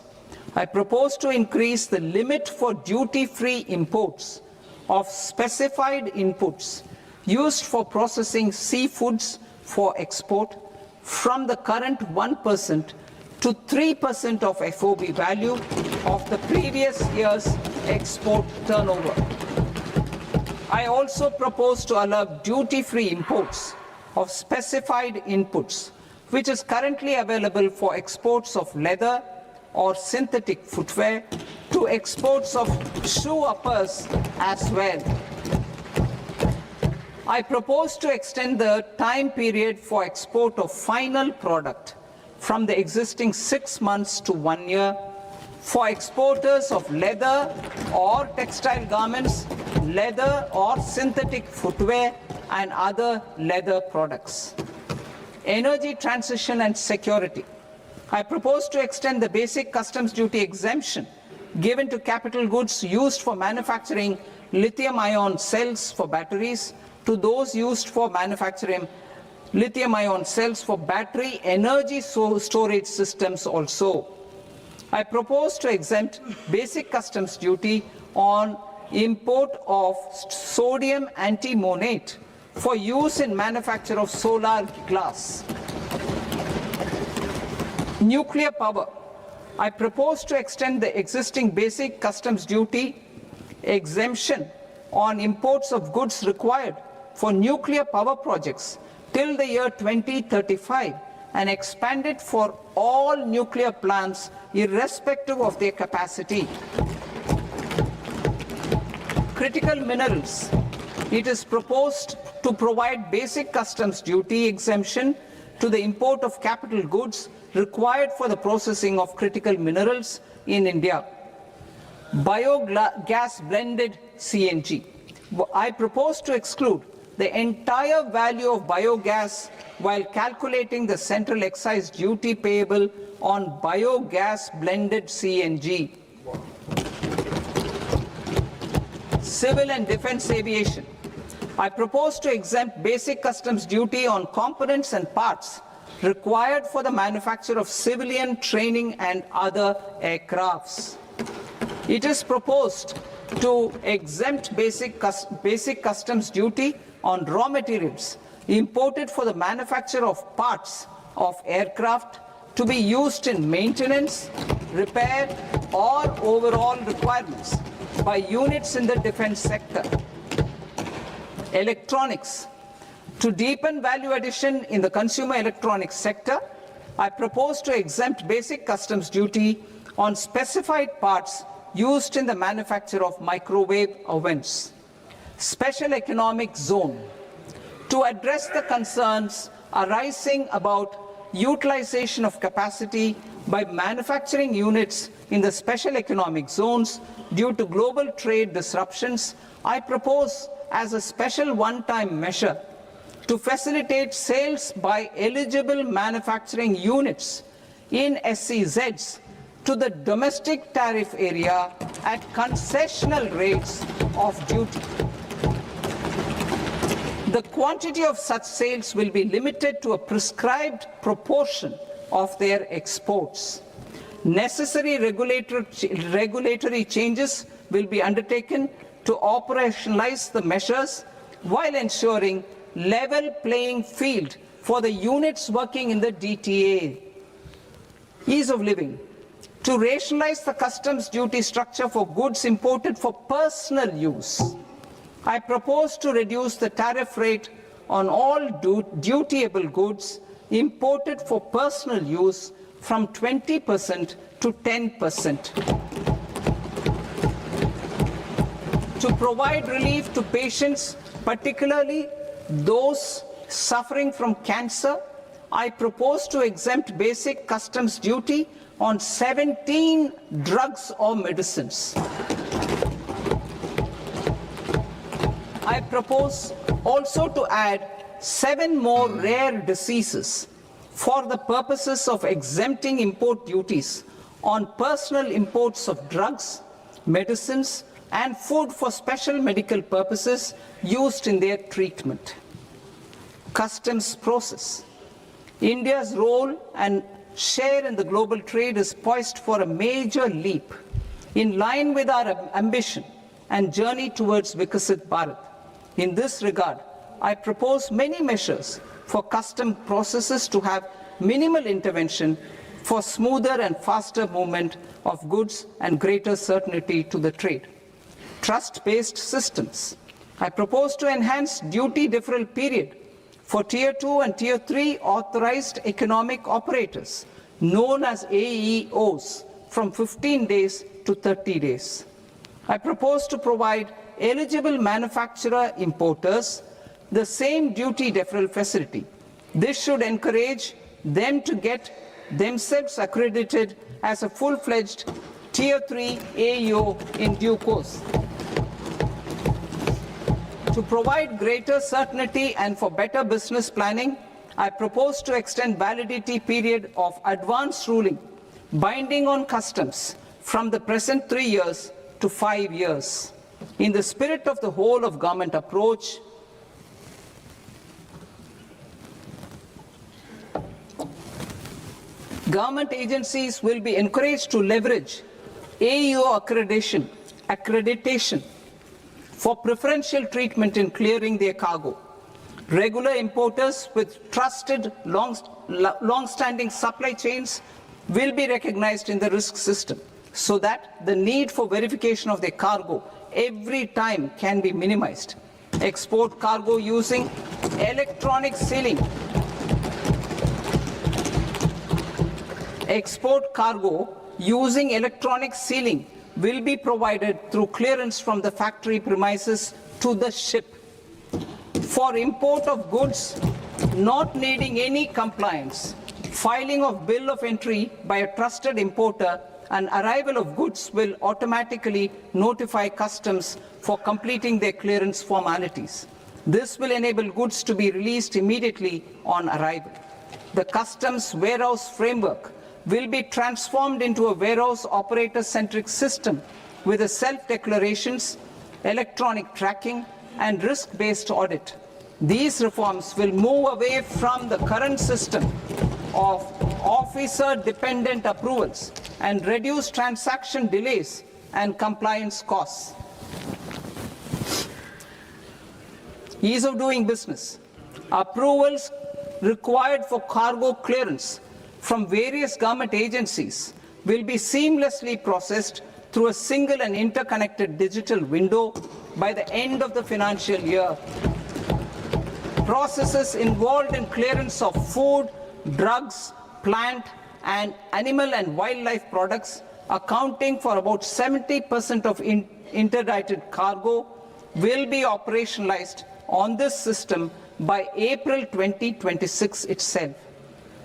I propose to increase the limit for duty-free imports of specified inputs used for processing seafoods for export from the current 1% to 3% of FOB value of the previous year's export turnover. I also propose to allow duty-free imports of specified inputs, which is currently available for exports of leather or synthetic footwear, to exports of shoe uppers as well. I propose to extend the time period for export of final product from the existing 6 months to 1 year for exporters of leather or textile garments, leather or synthetic footwear, and other leather products. Energy transition and security. I propose to extend the basic customs duty exemption given to capital goods used for manufacturing lithium-ion cells for batteries to those used for manufacturing lithium-ion cells for battery energy storage systems also. I propose to exempt basic customs duty on import of sodium antimonate for use in manufacture of solar glass. Nuclear power. I propose to extend the existing basic customs duty exemption on imports of goods required for nuclear power projects till the year 2035 and expand it for all nuclear plants irrespective of their capacity. Critical minerals. It is proposed to provide basic customs duty exemption to the import of capital goods required for the processing of critical minerals in India. Biogas blended CNG. I propose to exclude the entire value of biogas while calculating the central excise duty payable on biogas blended CNG. Civil and defense aviation. I propose to exempt basic customs duty on components and parts required for the manufacture of civilian training and other aircrafts. It is proposed to exempt basic customs duty on raw materials imported for the manufacture of parts of aircraft to be used in maintenance, repair, or overall requirements by units in the defense sector. Electronics. To deepen value addition in the consumer electronics sector, I propose to exempt basic customs duty on specified parts used in the manufacture of microwave ovens. Special economic zone. To address the concerns arising about utilization of capacity by manufacturing units in the special economic zones due to global trade disruptions, I propose as a special one-time measure to facilitate sales by eligible manufacturing units in SEZs to the domestic tariff area at concessional rates of duty. The quantity of such sales will be limited to a prescribed proportion of their exports. Necessary regulatory changes will be undertaken to operationalize the measures while ensuring level playing field for the units working in the DTA. Ease of living. To rationalize the customs duty structure for goods imported for personal use, I propose to reduce the tariff rate on all dutiable goods imported for personal use from 20% to 10%. To provide relief to patients, particularly those suffering from cancer, I propose to exempt basic customs duty on 17 drugs or medicines. I propose also to add 7 more rare diseases for the purposes of exempting import duties on personal imports of drugs, medicines, and food for special medical purposes used in their treatment. Customs process. India's role and share in the global trade is poised for a major leap in line with our ambition and journey towards Vikasit Bharat. In this regard, I propose many measures for custom processes to have minimal intervention for smoother and faster movement of goods and greater certainty to the trade. Trust-based systems. I propose to enhance duty deferral period for Tier 2 and Tier 3 authorized economic operators, known as AEOs, from 15 days to 30 days. I propose to provide eligible manufacturer importers the same duty deferral facility. This should encourage them to get themselves accredited as a full-fledged Tier 3 AEO in due course. To provide greater certainty and for better business planning, I propose to extend validity period of advance ruling binding on customs from the present 3 years to 5 years. In the spirit of the whole of government approach, government agencies will be encouraged to leverage AEO accreditation for preferential treatment in clearing their cargo. Regular importers with trusted long-standing supply chains will be recognized in the risk system so that the need for verification of their cargo every time can be minimized. Export cargo using electronic sealing. Export cargo using electronic sealing will be provided through clearance from the factory premises to the ship. For import of goods not needing any compliance, filing of bill of entry by a trusted importer and arrival of goods will automatically notify customs for completing their clearance formalities. This will enable goods to be released immediately on arrival. The customs warehouse framework will be transformed into a warehouse operator-centric system with a self-declarations, electronic tracking, and risk-based audit. These reforms will move away from the current system of officer-dependent approvals and reduce transaction delays and compliance costs. Ease of doing business. Approvals required for cargo clearance from various government agencies will be seamlessly processed through a single and interconnected digital window by the end of the financial year. Processes involved in clearance of food, drugs, plant, and animal and wildlife products, accounting for about 70% of interdicted cargo, will be operationalized on this system by April 2026 itself.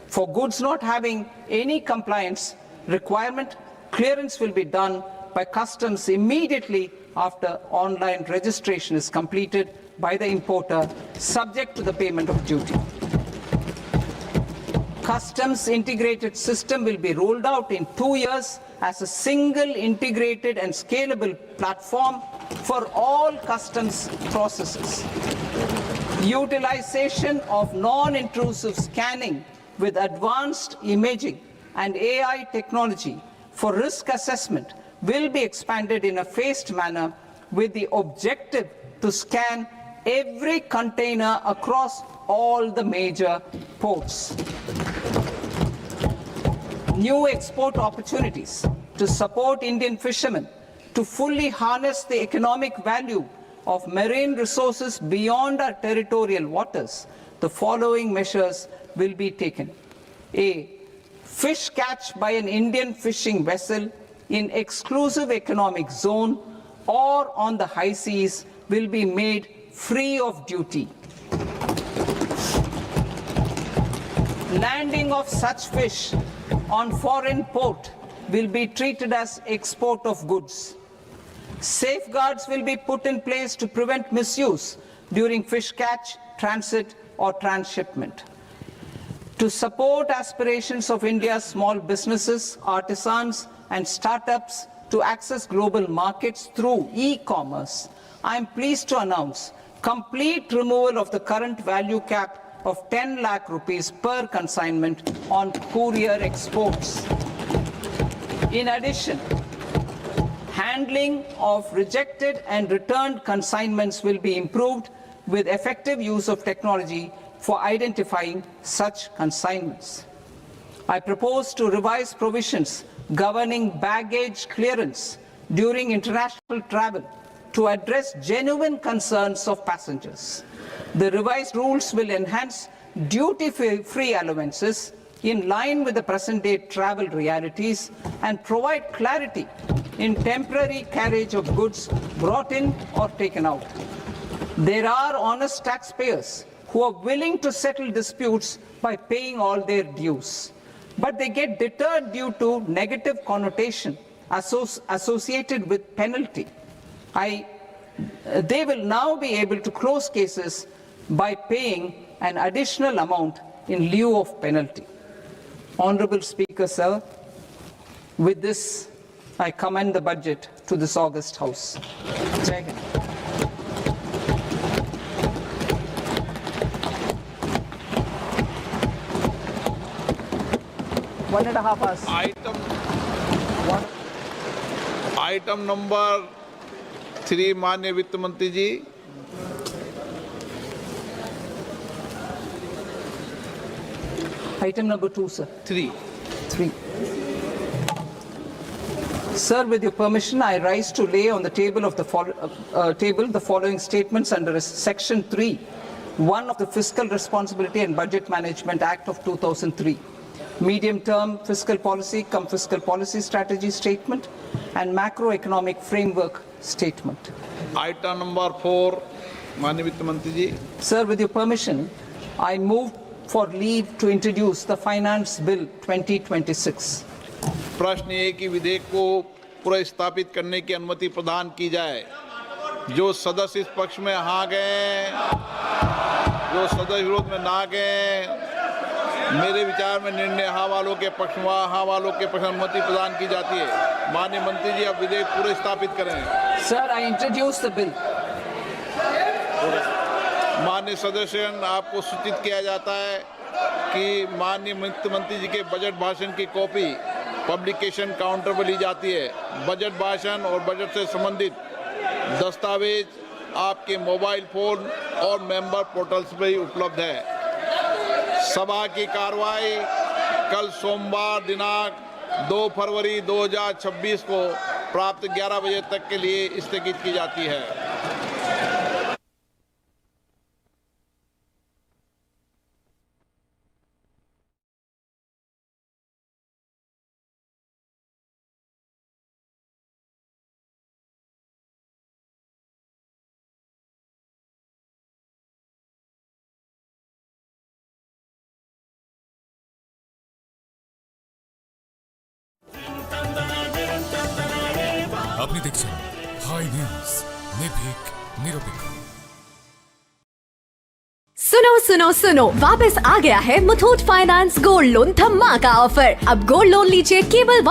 For goods not having any compliance requirement, clearance will be done by customs immediately after online registration is completed by the importer, subject to the payment of duty. Customs integrated system will be rolled out in 2 years as a single integrated and scalable platform for all customs processes. Utilization of non-intrusive scanning with advanced imaging and AI technology for risk assessment will be expanded in a phased manner with the objective to scan every container across all the major ports. New export opportunities to support Indian fishermen to fully harness the economic value of marine resources beyond our territorial waters. The following measures will be taken. A. Fish catch by an Indian fishing vessel in exclusive economic zone or on the high seas will be made free of duty. Landing of such fish on foreign port will be treated as export of goods. Safeguards will be put in place to prevent misuse during fish catch, transit, or transshipment. To support aspirations of India's small businesses, artisans, and startups to access global markets through e-commerce, I am pleased to announce complete removal of the current value cap of 10 lakh rupees per consignment on courier exports. In addition, handling of rejected and returned consignments will be improved with effective use of technology for identifying such consignments. I propose to revise provisions governing baggage clearance during international travel to address genuine concerns of passengers. The revised rules will enhance duty-free allowances in line with the present-day travel realities and provide clarity in temporary carriage of goods brought in or taken out. There are honest taxpayers who are willing to settle disputes by paying all their dues, but they get deterred due to negative connotation associated with penalty. They will now be able to close cases by paying an additional amount in lieu of penalty. Honorable Speaker, sir, with this, I commend the budget to this august House. Jai Hind. One and a half hours. Item number 3 माननीय वित्त मंत्री जी. Item number 2, sir. 3. 3. Sir, with your permission, I rise to lay on the table of the following statements under Section 3(1) of the Fiscal Responsibility and Budget Management Act of 2003. Medium-term fiscal policy cum fiscal policy strategy statement and macroeconomic framework statement. Item number 4 माननीय वित्त मंत्री जी. Sir, with your permission, I move for leave to introduce the Finance Bill 2026. प्रश्न ये कि विधेयक को पुनः स्थापित करने की अनुमति प्रदान की जाए. जो सदस्य इस पक्ष में हाँ गए, जो सदस्य विरोध में ना गए, मेरे विचार में निर्णय हाँ वालों के पक्ष में हाँ वालों के पक्ष में अनुमति प्रदान की जाती है। माननीय मंत्री जी, अब विधेयक पूरे स्थापित करें। Sir, I introduce the bill. माननीय सदस्यगण, आपको सूचित किया जाता है कि माननीय मंत्री जी के बजट भाषण की कॉपी पब्लिकेशन काउंटर पर ली जाती है। बजट भाषण और बजट से संबंधित दस्तावेज आपके मोबाइल फोन और मेंबर पोर्टल्स पर ही उपलब्ध है। सभा की कार्रवाई कल सोमवार दिनांक 2 फरवरी 2026 को प्राप्त 11 बजे तक के लिए स्थगित की जाती है। আপনি দেখছেন হাই নিউজ, নির্ভীক নিরপেক্ষ। सुनो सुनो सुनो, वापस आ गया है मुथूट फाइनेंस गोल्ड लोन धमाका ऑफर। अब गोल्ड लोन लीजिए केवल